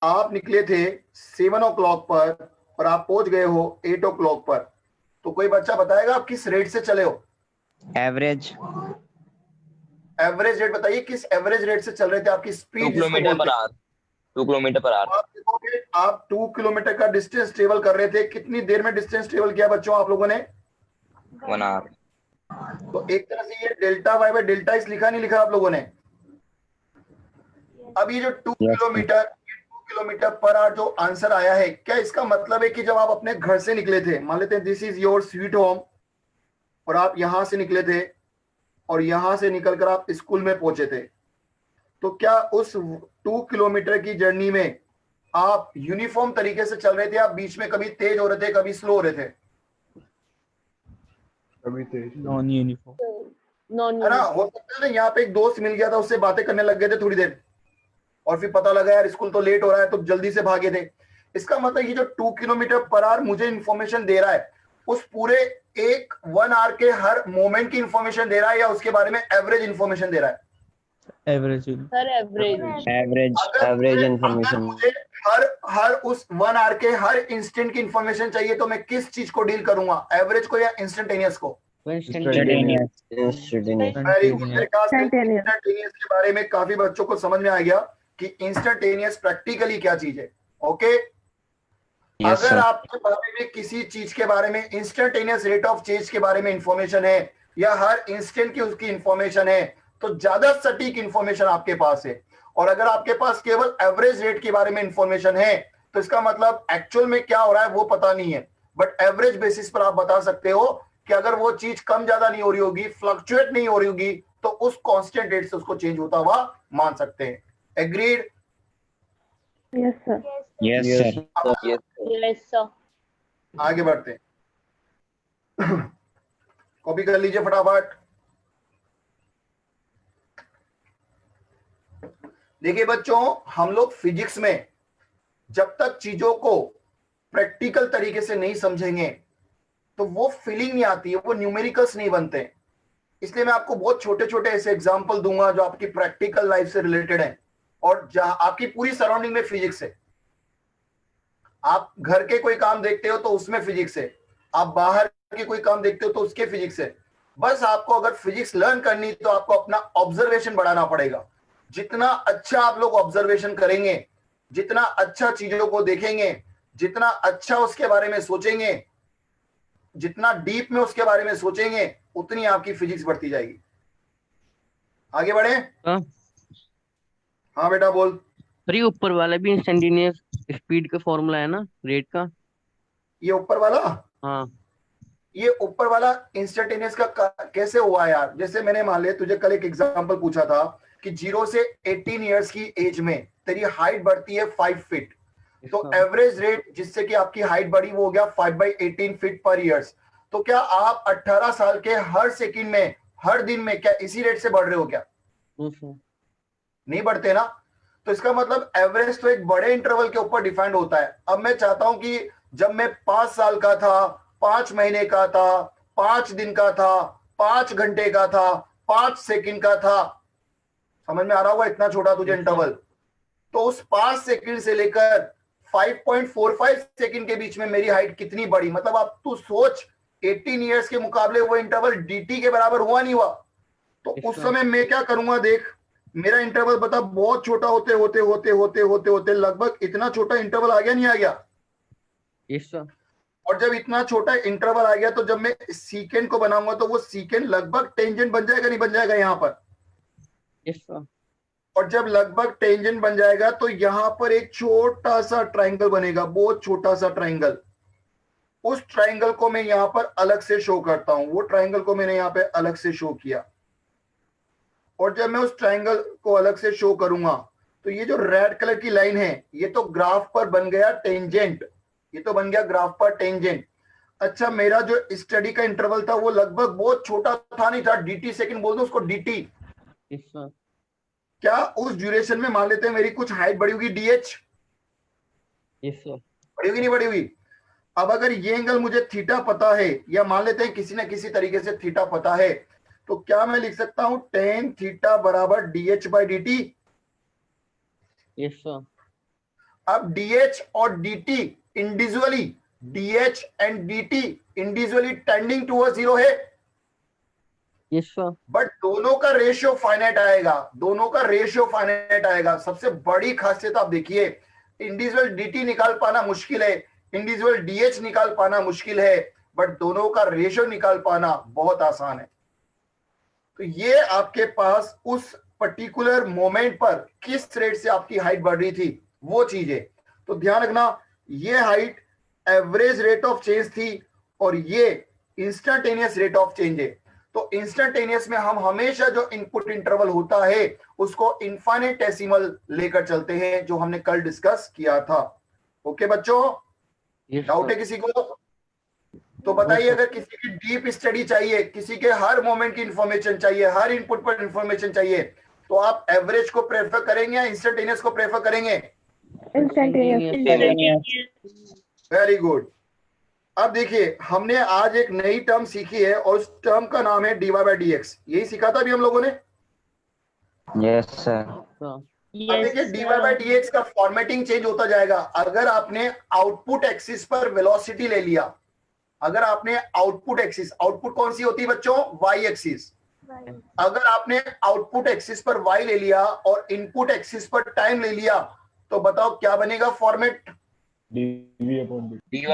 आप निकले थे 7 o'clock पर और आप पहुंच गए हो 8 o'clock पर, तो कोई बच्चा बताएगा आप किस रेट से चले हो? एवरेज एवरेज रेट बताइए, किस एवरेज रेट से चल रहे थे, आपकी 2 स्पीड जिसको किलोमीटर पर बोलते हैं। Hour 2 kilometre per hour. आप देखोगे आप 2 किलोमीटर का डिस्टेंस ट्रेवल कर रहे थे, कितनी देर में डिस्टेंस ट्रेवल किया बच्चों आप लोगों ने? 1 आवर। तो एक तरह से ये delta Y by delta X लिखा नहीं लिखा आप लोगों ने? अब ये जो 2 किलोमीटर पर आवर जो आंसर आया है, क्या इसका मतलब है कि जब आप अपने घर से निकले थे, मान लेते हैं this is your sweet home, और आप यहां से निकले थे और यहां से निकलकर आप स्कूल में पहुंचे थे, तो क्या उस 2 किलोमीटर की जर्नी में आप यूनिफॉर्म तरीके से चल रहे थे? आप बीच में कभी तेज हो रहे थे, कभी स्लो हो रहे थे? कभी तेज नॉन यूनिफॉर्म। है ना? हो सकता है ना यहाँ पे एक दोस्त मिल गया था, उससे बातें करने लग गए थे थोड़ी देर, और फिर पता लगा यार स्कूल तो लेट हो रहा है, तो जल्दी से भागे थे। इसका मतलब ये जो 2 किलोमीटर पर आवर मुझे इंफॉर्मेशन दे रहा है, उस पूरे एक 1 आवर के हर मोमेंट की इंफॉर्मेशन दे रहा है, या उसके बारे में एवरेज इंफॉर्मेशन दे रहा है? Average sir average. एवरेज अगर इंफॉर्मेशन। मुझे हर हर उस 1 आवर के हर इंस्टेंट की इंफॉर्मेशन चाहिए, तो मैं किस चीज को डील करूंगा, एवरेज को या इंस्टेंटेनियस को? Very good. मेरे ख्याल से इंस्टेंटेनियस के बारे में काफी बच्चों को समझ में आ गया कि इंस्टेंटेनियस प्रैक्टिकली क्या चीज है। ओके, अगर आपके बारे में किसी चीज के बारे में इंस्टेंटेनियस रेट ऑफ चेंज के बारे में इंफॉर्मेशन है, या हर इंस्टेंट की उसकी इंफॉर्मेशन है, तो ज्यादा सटीक इंफॉर्मेशन आपके पास है। और अगर आपके पास केवल एवरेज रेट के बारे में इंफॉर्मेशन है, तो इसका मतलब एक्चुअल में क्या हो रहा है वो पता नहीं है, बट एवरेज बेसिस पर आप बता सकते हो कि अगर वो चीज कम ज्यादा नहीं हो रही होगी, फ्लक्चुएट नहीं हो रही होगी, तो उस कांस्टेंट रेट से उसको चेंज होता हुआ मान सकते हैं। Agreed? Yes sir. Yes sir. Yes sir. आगे बढ़ते हैं। कॉपी कर लीजिए फटाफट। देखिए बच्चों, हम लोग फिजिक्स में जब तक चीजों को प्रैक्टिकल तरीके से नहीं समझेंगे, तो वो फीलिंग नहीं आती है, वो न्यूमेरिकल्स नहीं बनते। इसलिए मैं आपको बहुत छोटे छोटे ऐसे एग्जाम्पल दूंगा जो आपकी प्रैक्टिकल लाइफ से रिलेटेड है, और जहां आपकी पूरी सराउंडिंग में फिजिक्स है। आप घर के कोई काम देखते हो तो उसमें फिजिक्स है, आप बाहर के कोई काम देखते हो तो उसके फिजिक्स है। बस आपको अगर फिजिक्स लर्न करनी तो आपको अपना ऑब्जर्वेशन बढ़ाना पड़ेगा। जितना अच्छा आप लोग ऑब्जर्वेशन करेंगे, जितना अच्छा चीजों को देखेंगे, जितना अच्छा उसके बारे में सोचेंगे, जितना डीप में उसके बारे में सोचेंगे, उतनी आपकी फिजिक्स बढ़ती जाएगी। आगे बढ़े। हाँ बेटा बोल। अरे ऊपर वाला भी इंस्टेंटेनियस स्पीड का फॉर्मूला है ना, रेट का। ये ऊपर वाला, हाँ ये ऊपर वाला इंस्टेंटेनियस का कैसे हुआ यार? जैसे मैंने मान लिया तुझे कल एक एग्जांपल पूछा था कि 0 से 18 इयर्स की एज में तेरी हाइट बढ़ती है 5 फीट, तो एवरेज रेट जिससे कि आपकी हाइट बढ़ी वो हो गया 5/18 फीट पर ईयर्स। तो क्या आप 18 साल के हर सेकंड में, हर दिन में क्या इसी रेट से बढ़ रहे हो क्या? नहीं बढ़ते ना। तो इसका मतलब एवरेज तो एक बड़े इंटरवल के ऊपर डिफाइंड होता है। अब मैं चाहता हूं कि जब मैं 5 साल का था, 5 महीने का था, 5 दिन का था, 5 घंटे का था, 5 सेकंड का था, समझ में आ रहा होगा इतना छोटा तुझे इंटरवल, तो उस 5 सेकंड से लेकर 5.45 सेकंड के बीच में मेरी हाइट कितनी बढ़ी। मतलब आप तू सोच, 18 इयर्स के मुकाबले वो इंटरवल डीटी के बराबर हुआ नहीं हुआ? तो उस समय मैं क्या करूंगा, देख मेरा इंटरवल बता, बहुत छोटा होते होते होते होते होते होते लगभग इतना छोटा इंटरवल आ गया, नहीं आ गया? Yes sir. और जब इतना छोटा इंटरवल आ गया, तो जब मैं सीकेंड को बनाऊंगा तो वो सीकेंड लगभग टेंजेंट बन जाएगा, नहीं बन जाएगा यहां पर? Yes sir. और जब लगभग टेंजेंट बन जाएगा तो यहां पर एक छोटा सा ट्राइंगल बनेगा, बहुत छोटा सा ट्राइंगल। उस ट्राइंगल को मैं यहां पर अलग से शो करता हूं, वो ट्राइंगल को मैंने यहां पे अलग से शो किया। और जब मैं उस ट्राइंगल को अलग से शो करूंगा, तो ये जो रेड कलर की लाइन है, ये तो ग्राफ पर बन गया टेंजेंट, ये तो बन गया ग्राफ पर टेंजेंट। अच्छा, मेरा जो स्टडी का इंटरवल था वो लगभग बहुत छोटा था, नहीं था, डीटी सेकंड बोल दो उसको, डीटी। Yes sir. क्या उस ड्यूरेशन में मान लेते हैं मेरी कुछ हाइट बढ़ी होगी, डीएच यस सर। बढ़ी होगी, नहीं बढ़ी हुई? अब अगर ये एंगल मुझे थीटा पता है, या मान लेते हैं किसी ना किसी तरीके से थीटा पता है, तो क्या मैं लिख सकता हूं टेन थीटा बराबर DH by D T? Yes sir. अब DH और DT individually, DH and DT individually tending towards 0 है, यस सर, बट दोनों का रेशियो फाइनाइट आएगा, दोनों का रेशियो फाइनाइट आएगा। सबसे बड़ी खासियत आप देखिए, इंडिविजुअल DT निकाल पाना मुश्किल है, इंडिविजुअल DH निकाल पाना मुश्किल है, बट दोनों का रेशियो निकाल पाना बहुत आसान है। तो ये आपके पास उस पर्टिकुलर मोमेंट पर किस रेट से आपकी हाइट बढ़ रही थी वो चीज है। तो ध्यान रखना, ये height average rate of change थी और ये इंस्टेंटेनियस रेट ऑफ चेंज है। तो इंस्टेंटेनियस में हम हमेशा जो इनपुट इंटरवल होता है उसको इनफाइनेटेसिमल लेकर चलते हैं, जो हमने कल डिस्कस किया था। ओके बच्चों, यस डाउट है सर, किसी को? तो बताइए, अगर किसी की डीप स्टडी चाहिए, किसी के हर मोमेंट की इंफॉर्मेशन चाहिए, हर इनपुट पर इंफॉर्मेशन चाहिए, तो आप एवरेज को प्रेफर करेंगे या इंस्टेंटेनियस को प्रेफर करेंगे? Very good. अब देखिए, हमने आज एक नई टर्म सीखी है और उस टर्म का नाम है dy/dx। यही सीखा था अभी हम लोगों ने। Yes, sir. अब देखिए, dy/dx का फॉर्मेटिंग चेंज होता जाएगा। अगर आपने आउटपुट एक्सिस पर वेलोसिटी ले लिया, अगर आपने आउटपुट एक्सिस, आउटपुट कौन सी होती है बच्चों? Y axis. अगर आपने आउटपुट एक्सिस पर वाई ले लिया और इनपुट एक्सिस पर टाइम ले लिया, तो बताओ क्या बनेगा format? dv upon dt.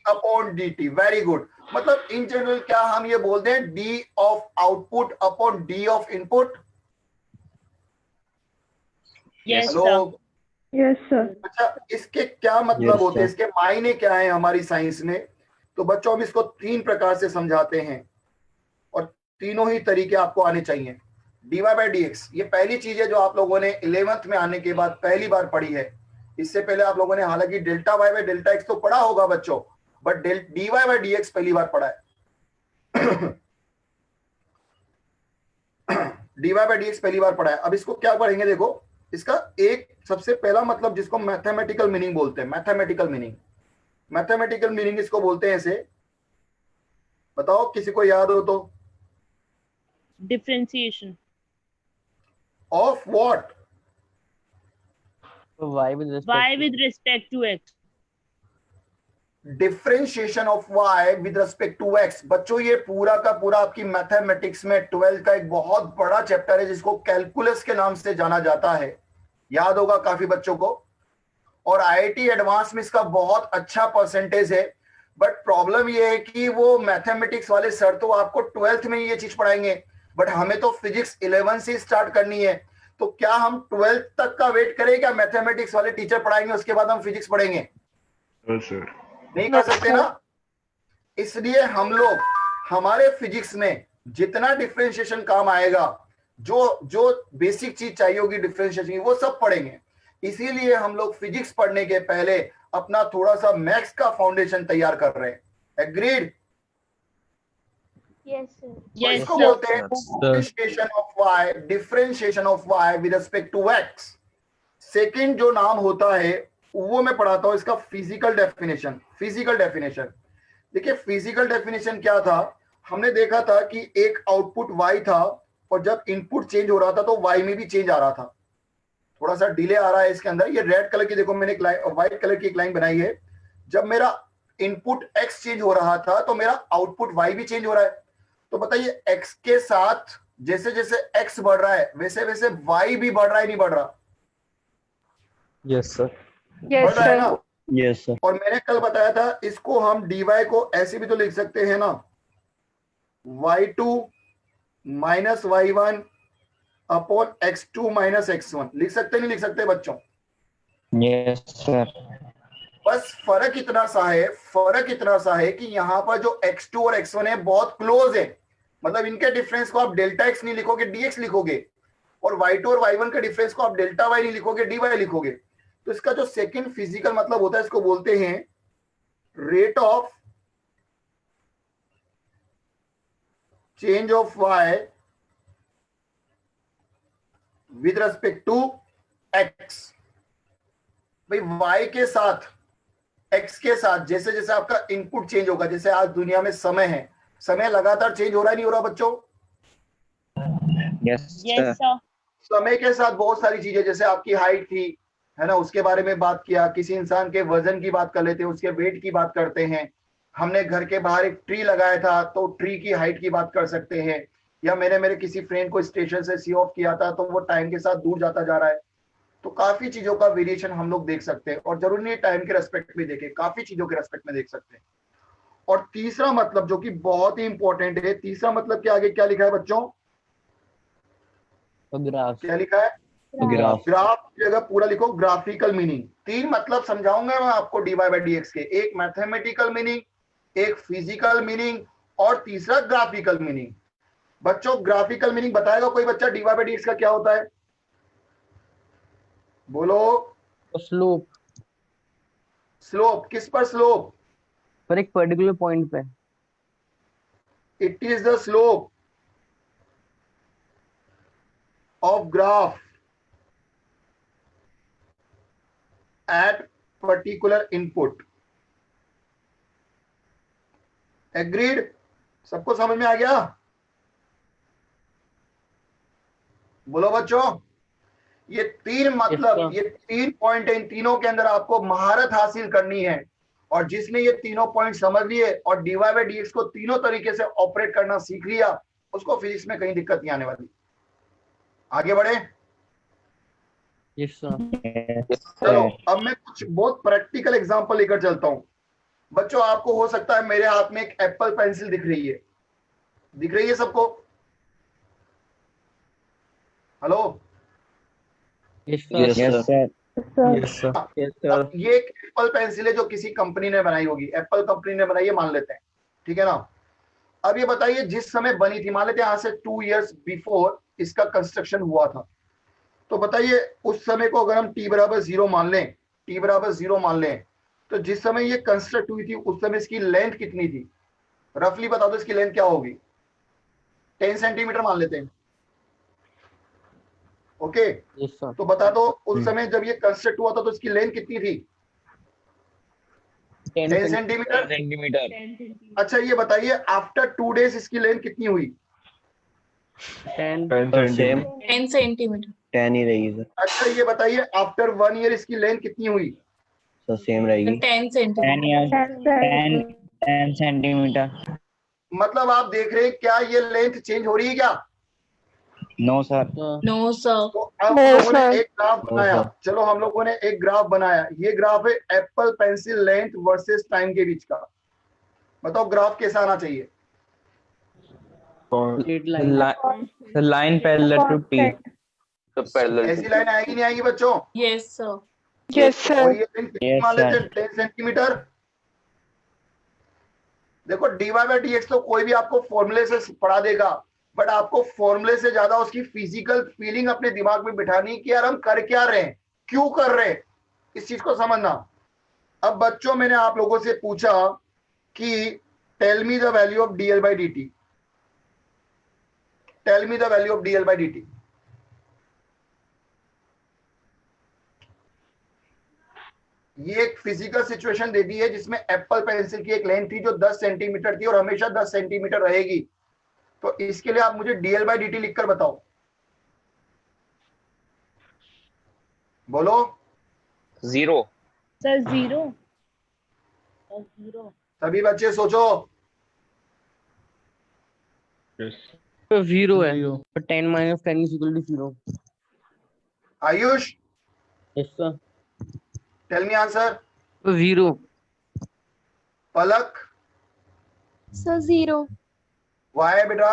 Upon dt। Very good. मतलब इन जनरल क्या हम ये बोलते हैं, d of output upon d of input? Yes, hello, sir. Yes, sir. अच्छा, इसके क्या मतलब Yes, होते हैं, sir. इसके मायने क्या है हमारी साइंस में? तो बच्चों हम इसको 3 प्रकार से समझाते हैं और तीनों ही तरीके आपको आने चाहिए। dy/dx ये पहली चीज है जो आप लोगों ने 11th में आने के बाद पहली बार पढ़ी है। इससे पहले आप लोगों ने हालांकि delta y by delta x तो पढ़ा होगा बच्चों, बट dy/dx पहली बार पढ़ा है। dy/dx पहली बार पढ़ा है। अब इसको क्या पढ़ेंगे, देखो, इसका एक सबसे पहला मतलब जिसको मैथमेटिकल मीनिंग बोलते हैं, मैथमेटिकल मीनिंग, मैथमेटिकल मीनिंग इसको बोलते हैं ऐसे, बताओ किसी को याद हो तो? Differentiation. Of what? y with respect Y with respect to x. Differentiation of y with respect to x। बच्चों ये पूरा का पूरा आपकी मैथमेटिक्स में 12th का एक बहुत बड़ा चैप्टर है जिसको कैलकुलस के नाम से जाना जाता है, याद होगा काफी बच्चों को। और IIT एडवांस में इसका बहुत अच्छा परसेंटेज है, बट प्रॉब्लम ये है कि वो मैथमेटिक्स वाले सर तो आपको 12th में ये चीज पढ़ाएंगे, बट हमें तो फिजिक्स 11 से स्टार्ट करनी है। तो क्या हम 12th तक का वेट करें, क्या मैथमेटिक्स वाले टीचर पढ़ाएंगे उसके बाद हम फिजिक्स पढ़ेंगे? नहीं कर सकते ना। इसलिए हम लोग हमारे फिजिक्स में जितना डिफरेंशिएशन काम आएगा, जो जो बेसिक चीज चाहिए होगी डिफरेंशिएशन की, वो सब पढ़ेंगे। इसीलिए हम लोग फिजिक्स पढ़ने के पहले अपना थोड़ा सा मैथ्स का फाउंडेशन तैयार कर रहे हैं। एग्रीड? Yes, sir. तो Yes, इसको sir. बोलते हैं differentiation of y with respect to x। Second जो नाम होता है वो मैं पढ़ाता हूं, इसका फिजिकल डेफिनेशन। फिजिकल डेफिनेशन देखिए, फिजिकल डेफिनेशन क्या था? हमने देखा था कि एक आउटपुट y था और जब इनपुट चेंज हो रहा था तो y में भी चेंज आ रहा था। थोड़ा सा डिले आ रहा है इसके अंदर। ये रेड कलर की देखो, मैंने एक लाइन, व्हाइट कलर की एक लाइन बनाई है। जब मेरा इनपुट x चेंज हो रहा था तो मेरा आउटपुट y भी चेंज हो रहा है। तो बताइए, x के साथ जैसे जैसे x बढ़ रहा है वैसे वैसे y भी बढ़ रहा है, नहीं बढ़ रहा? Yes, sir. बढ़ रहा है ना। Yes, sir. और मैंने कल बताया था इसको हम dy को ऐसे भी तो लिख सकते हैं ना, y2 minus y1 upon x2 minus x1। लिख सकते नहीं लिख सकते बच्चों? Yes, sir. बस फर्क इतना सा है कि यहाँ पर जो x2 और x1 है बहुत क्लोज है। मतलब इनके डिफरेंस को आप डेल्टा x नहीं लिखोगे, dx लिखोगे, और y2 और y1 के डिफरेंस को आप डेल्टा y नहीं लिखोगे, dy लिखोगे। तो इसका जो सेकंड फिजिकल मतलब होता है इसको बोलते हैं rate of change of y with respect to x। भाई y के साथ x के साथ जैसे जैसे आपका इनपुट चेंज होगा, जैसे आज दुनिया में समय है, समय लगातार चेंज हो रहा है, नहीं हो रहा बच्चों? Yes, sir. Yes, sir. समय के साथ बहुत सारी चीजें, जैसे आपकी हाइट थी, है ना, उसके बारे में बात किया, किसी इंसान के वजन की बात कर लेते हैं, उसके वेट की बात करते हैं, हमने घर के बाहर एक ट्री लगाया था तो ट्री की हाइट की बात कर सकते हैं, या मैंने मेरे किसी फ्रेंड को स्टेशन से सी ऑफ किया था तो वो टाइम के साथ दूर जाता जा रहा है। तो काफी चीजों का वेरिएशन हम लोग देख सकते हैं, और जरूरी नहीं टाइम के रेस्पेक्ट में देखें, काफी चीजों के रेस्पेक्ट में देख सकते हैं। और तीसरा मतलब जो कि बहुत ही इंपॉर्टेंट है, तीसरा मतलब के आगे क्या लिखा है बच्चों, ग्राफ। क्या लिखा है, ग्राफ। ग्राफ की जगह पूरा लिखो ग्राफिकल मीनिंग। तीन मतलब समझाऊंगा मैं आपको dy by dx के, एक मैथमेटिकल मीनिंग, एक फिजिकल मीनिंग, और तीसरा ग्राफिकल मीनिंग। बच्चों ग्राफिकल मीनिंग बताएगा कोई बच्चा dy by dx का क्या होता है, बोलो। स्लोप, स्लोप, किस पर स्लोप, पर एक पर्टिकुलर पॉइंट पे। It is the slope of graph at particular input. Agreed, सबको समझ में आ गया, बोलो बच्चों। ये तीन मतलब, ये तीन पॉइंट है, इन तीनों के अंदर आपको महारत हासिल करनी है, और जिसने ये तीनों पॉइंट समझ लिए और dy by dx को तीनों तरीके से ऑपरेट करना सीख लिया, उसको फिजिक्स में कहीं दिक्कत नहीं आने वाली। आगे बढ़े, यस सर। चलो अब मैं कुछ बहुत प्रैक्टिकल एग्जांपल लेकर चलता हूं। बच्चों आपको हो सकता है मेरे हाथ में एक एप्पल पेंसिल दिख रही है, दिख रही है सबको, hello, yes yes sir. Sir. Yes, sir. अब ये एक एप्पल पेंसिल है जो किसी कंपनी ने बनाई होगी, एप्पल कंपनी ने बनाई है मान लेते हैं, ठीक है ना। अब ये बताइए जिस समय बनी थी, मान लेते हैं आज से 2 years बिफोर इसका कंस्ट्रक्शन हुआ था, तो बताइए उस समय को अगर हम t बराबर 0 मान लें, t बराबर 0 मान लें, तो जिस समय ये कंस्ट्रक्ट हुई थी उस समय इसकी लेंथ कितनी थी, रफली बता दो इसकी लेंथ क्या होगी, 10 सेंटीमीटर मान लेते हैं, ओके। Yes sir. तो बता दो उस समय जब ये कंस्ट्रक्ट हुआ था तो इसकी लेंथ कितनी थी, 10 सेंटीमीटर। सेंटीमीटर। अच्छा ये बताइए आफ्टर 2 days इसकी लेंथ कितनी हुई, 10 सेम 10 सेंटीमीटर। 10 ही रहेगी सर। अच्छा ये बताइए आफ्टर 1 year इसकी लेंथ कितनी हुई, सर सेम रहेगी। 10 सेंटीमीटर। 10 सेंटीमीटर। मतलब आप देख रहे हैं क्या ये लेंथ चेंज हो रही है क्या। No sir. No sir. तो अब हम लोगों ने एक ग्राफ No, बनाया, sir. चलो हम लोगों ने एक ग्राफ बनाया, ये ग्राफ है Apple pencil length versus time के बीच का। बताओ ग्राफ कैसा आना चाहिए, straight line. Line parallel to T. तो पैरेलल ऐसी लाइन आएगी नहीं आएगी बच्चों, यस सर। और ये लेंथ कितनी Yes, मान लेते sir. हैं 10 सेंटीमीटर। देखो dy by dx तो कोई भी आपको फॉर्मूले से पढ़ा देगा, बट आपको फॉर्मूले से ज्यादा उसकी फिजिकल फीलिंग अपने दिमाग में बिठानी कि यार हम कर क्या रहे हैं, क्यों कर रहे हैं, इस चीज को समझना। अब बच्चों मैंने आप लोगों से पूछा कि tell me the value of dl by dt, tell me the value of dl by dt। ये एक फिजिकल सिचुएशन दे दी है जिसमें एप्पल पेंसिल की एक लेंथ थी जो 10 सेंटीमीटर थी और हमेशा 10 सेंटीमीटर रहेगी। तो इसके लिए आप मुझे dl by dt लिखकर बताओ, बोलो। 0। सर 0। सभी बच्चे सोचो, तो 0 है, तो 10 - 10 is equal to 0। Ayush yes sir. Tell me answer, तो 0। पलक, सर 0। वाई बेटा,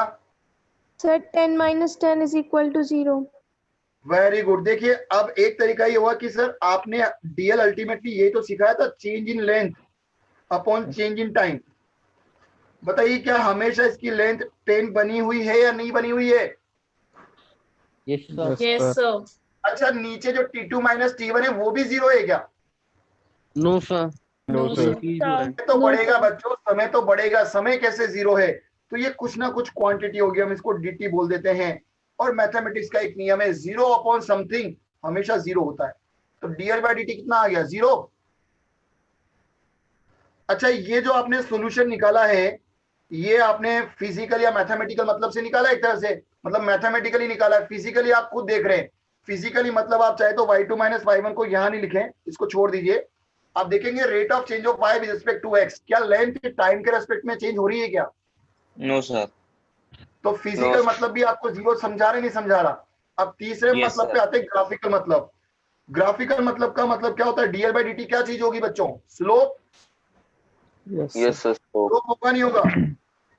sir 10 - 10 is equal to 0। Very good. देखिए अब एक तरीका ये हुआ कि सर आपने डीएल अल्टीमेटली यही तो सिखाया था, change in length upon change in time. बताइए क्या हमेशा इसकी लेंथ 10 बनी हुई है या नहीं बनी हुई है। Yes sir. Yes sir. अच्छा नीचे जो t2 - t1 है वो भी 0 है क्या, नो सर। नो sir. सर। तो बढ़ेगा बच्चों, समय तो बढ़ेगा, समय कैसे 0 है, तो ये कुछ ना कुछ क्वांटिटी होगी, हम इसको dt बोल देते हैं। और मैथमेटिक्स का एक नियम है 0 अपॉन समथिंग हमेशा 0 होता है, तो dl by dt कितना आ गया 0। अच्छा ये जो आपने सॉल्यूशन निकाला है ये आपने फिजिकल या मैथमेटिकल मतलब से निकाला, एक तरह से मतलब मैथमेटिकली निकाला है, फिजिकली आप खुद देख रहे हैं। फिजिकली मतलब आप चाहे तो y2 माइनस y1 को यहां नहीं लिखें, इसको छोड़ दीजिए। आप देखेंगे rate of change of y with respect to x, क्या लेंथ टाइम के रेस्पेक्ट में चेंज हो रही है क्या? No sir. तो फिजिकल No. मतलब भी आपको जीरो समझा रहे नहीं समझा रहा? अब तीसरे Yes, मतलब sir. पे आते हैं ग्राफिकल मतलब। ग्राफिकल मतलब का मतलब क्या होता है? डीएल बाई डी क्या चीज होगी बच्चों? Slope. Yes. Yes sir. Slope होगा नहीं होगा?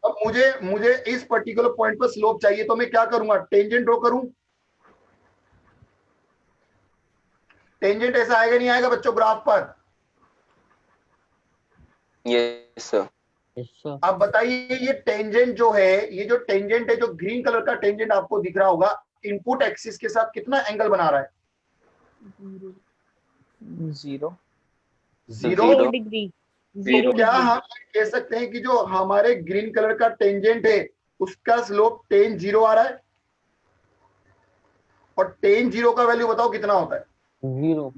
अब मुझे इस पर्टिकुलर पॉइंट पर स्लोप चाहिए, तो मैं क्या करूंगा? टेंजेंट ड्रॉ करूं। टेंजेंट ऐसा आएगा नहीं आएगा बच्चों ग्राफ पर? Yes sir. Yes sir. अब बताइए ये टेंजेंट जो है, ये जो टेंजेंट है, जो ग्रीन कलर का टेंजेंट आपको दिख रहा होगा, इनपुट एक्सिस के साथ कितना एंगल बना रहा है? 0. जीरो। 4 डिग्री। तो 0 क्या डिग्री। हम कह सकते हैं कि जो हमारे ग्रीन कलर का टेंजेंट है उसका स्लोप टेन जीरो आ रहा है? और टेन जीरो का वैल्यू बताओ कितना होता है? 0.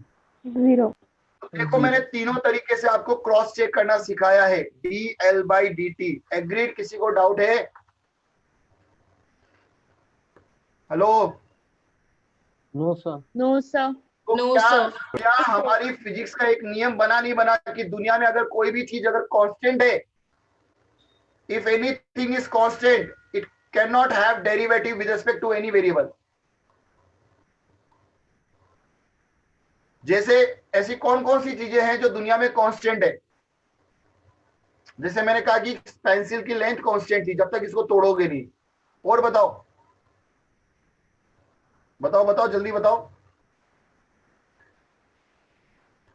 0. तो देखो मैंने तीनों तरीके से आपको क्रॉस चेक करना सिखाया है। D L by D T. Agreed? किसी को डाउट है? Hello? No, sir. No sir. तो No, क्या sir. क्या हमारी फिजिक्स का एक नियम बना नहीं बना कि दुनिया में अगर कोई भी चीज अगर कांस्टेंट है, if anything is constant, it can not have derivative with respect to any variable. जैसे ऐसी कौन कौन सी चीजें हैं जो दुनिया में कांस्टेंट है? जैसे मैंने कहा कि पेंसिल की लेंथ कांस्टेंट थी जब तक इसको तोड़ोगे नहीं। और बताओ बताओ बताओ, जल्दी बताओ।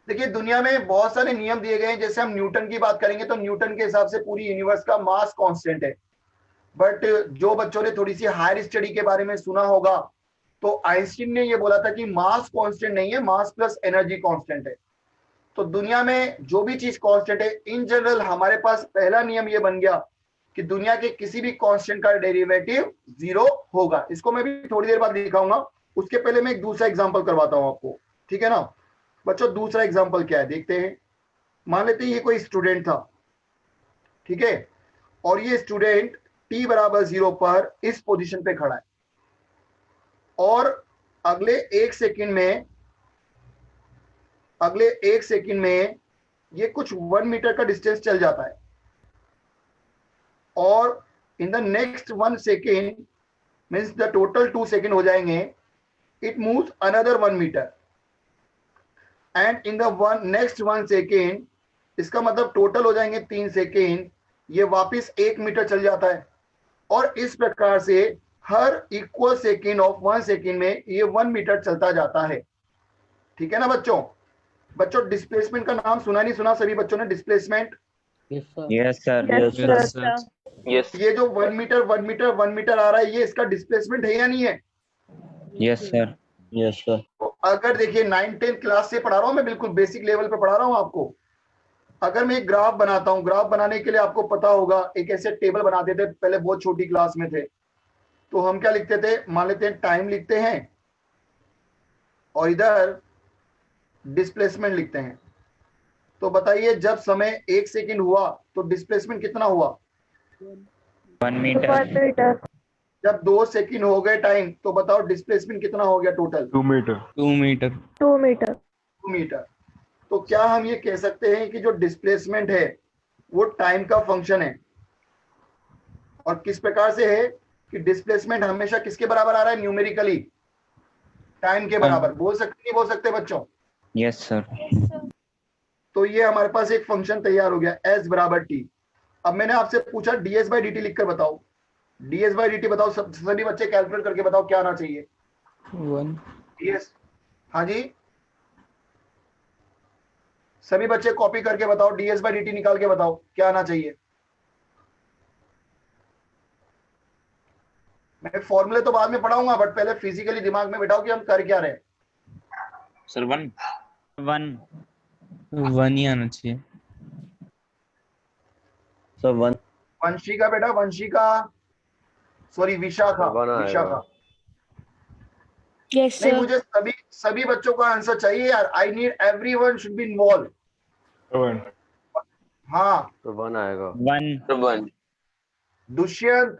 देखिए दुनिया में बहुत सारे नियम दिए गए हैं। जैसे हम न्यूटन की बात करेंगे तो न्यूटन के हिसाब से पूरी यूनिवर्स का मास कांस्टेंट है। बट जो बच्चों ने थोड़ी सी हायर स्टडी के बारे में सुना होगा, तो आइंस्टीन ने ये बोला था कि मास कांस्टेंट नहीं है, मास प्लस एनर्जी कांस्टेंट है। तो दुनिया में जो भी चीज कांस्टेंट है, इन जनरल हमारे पास पहला नियम ये बन गया कि दुनिया के किसी भी कांस्टेंट का डेरिवेटिव जीरो होगा। इसको मैं भी थोड़ी देर बाद दिखाऊंगा। उसके पहले मैं एक दूसरा एग्जांपल करवाता हूं आपको, ठीक है ना बच्चों? दूसरा एग्जांपल क्या है देखते हैं। मान लेते हैं ये कोई स्टूडेंट था, ठीक है, और ये स्टूडेंट t बराबर 0 पर इस पोजीशन पे खड़ा है, और अगले एक सेकंड में ये कुछ 1 मीटर का डिस्टेंस चल जाता है, और in the next 1 second means the total 2 second हो जाएंगे, it moves another 1 metre, and in the next 1 second, इसका मतलब टोटल हो जाएंगे 3 सेकेंड, ये वापस 1 मीटर चल जाता है। और इस प्रकार से हर इक्वल सेकेंड ऑफ 1 सेकेंड में ये 1 मीटर चलता जाता है, ठीक है ना बच्चों? बच्चों डिस्प्लेसमेंट का नाम सुना नहीं सुना सभी बच्चों ने? Displacement. Yes sir. Yes, sir. Yes, Yes, sir. sir. Yes. ये जो 1 मीटर 1 मीटर 1 मीटर आ रहा है, ये इसका डिस्प्लेसमेंट है या नहीं है? Yes, sir. Yes, sir. तो अगर देखिए 9-10 क्लास से पढ़ा रहा हूं मैं, बिल्कुल बेसिक लेवल पे पढ़ा रहा हूं आपको। अगर मैं एक ग्राफ बनाता हूं, ग्राफ बनाने के लिए आपको पता होगा एक ऐसे टेबल बनाते थे पहले, बहुत छोटी क्लास में थे तो हम क्या लिखते थे? मान लेते हैं टाइम लिखते हैं और इधर डिस्प्लेसमेंट लिखते हैं। तो बताइए जब समय 1 सेकंड हुआ तो डिस्प्लेसमेंट कितना हुआ? 1 meter. 1 meter. जब 2 सेकंड हो गए टाइम, तो बताओ डिस्प्लेसमेंट कितना हो गया टोटल? 2 meter. 2 meter. 2 मीटर। तो क्या हम ये कह सकते हैं कि जो डिस्प्लेसमेंट है वो टाइम का फंक्शन है? और किस प्रकार से है कि डिस्प्लेसमेंट हमेशा किसके बराबर आ रहा है न्यूमेरिकली? टाइम के बराबर। बोल सकते नहीं बोल सकते बच्चों? Yes, sir. तो ये हमारे पास एक फंक्शन तैयार हो गया s बराबर t। अब मैंने आपसे पूछा ds बाई dt लिखकर बताओ। ds बाई dt बताओ, सभी बच्चे कैलकुलेट करके बताओ क्या आना चाहिए? 1. ds। हाँ जी, सभी बच्चे कॉपी करके बताओ, ds बाई dt निकाल के बताओ क्या आना चाहिए? मैं फॉर्मूले तो बाद में पढ़ाऊंगा, बट पहले फिजिकली दिमाग में बिठाओ कि हम कर क्या रहे हैं। सर 1। 1. 1 ही आना चाहिए. So 1. वंशिका बेटा, वंशिका, सॉरी विशाखा, विशाखा। Yes, नहीं, sir. मुझे सभी बच्चों का आंसर चाहिए यार। I need everyone should be involve. 1. हाँ, तो 1 आएगा. 1. सर 1। दुष्यंत,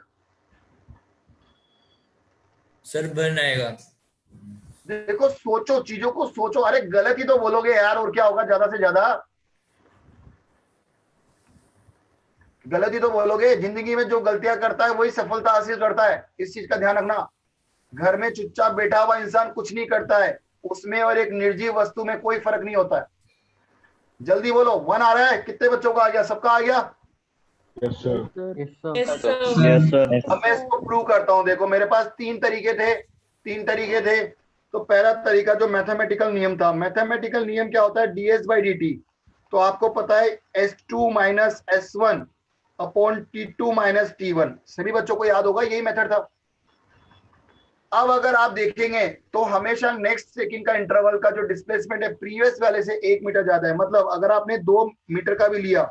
सर 1 आएगा. देखो सोचो, चीजों को सोचो, अरे गलत ही तो बोलोगे यार, और क्या होगा ज्यादा से ज्यादा, गलत ही तो बोलोगे। जिंदगी में जो गलतियां करता है वही सफलता हासिल करता है, इस चीज का ध्यान रखना। घर में चुपचाप बैठा हुआ इंसान कुछ नहीं करता है, उसमें और एक निर्जीव वस्तु में कोई फर्क नहीं होता है। जल्दी बोलो, 1 आ रहा है, कितने बच्चों का आ गया? सबका आ गया? Yes, sir. Yes, sir. Yes, sir. sir. Yes, sir. अब मैं इसको प्रूव करता हूं। देखो मेरे पास तीन तरीके थे। तो पहला तरीका जो मैथमेटिकल नियम था, मैथमेटिकल नियम क्या होता है? ds by dt। तो आपको पता है s2 minus s1 upon t2 minus t1, सभी बच्चों को याद होगा, यही मेथड था। अब अगर आप देखेंगे तो हमेशा नेक्स्ट सेकंड का इंटरवल का जो डिस्प्लेसमेंट है प्रीवियस वाले से 1 मीटर ज्यादा है। मतलब अगर आपने 2 मीटर का भी लिया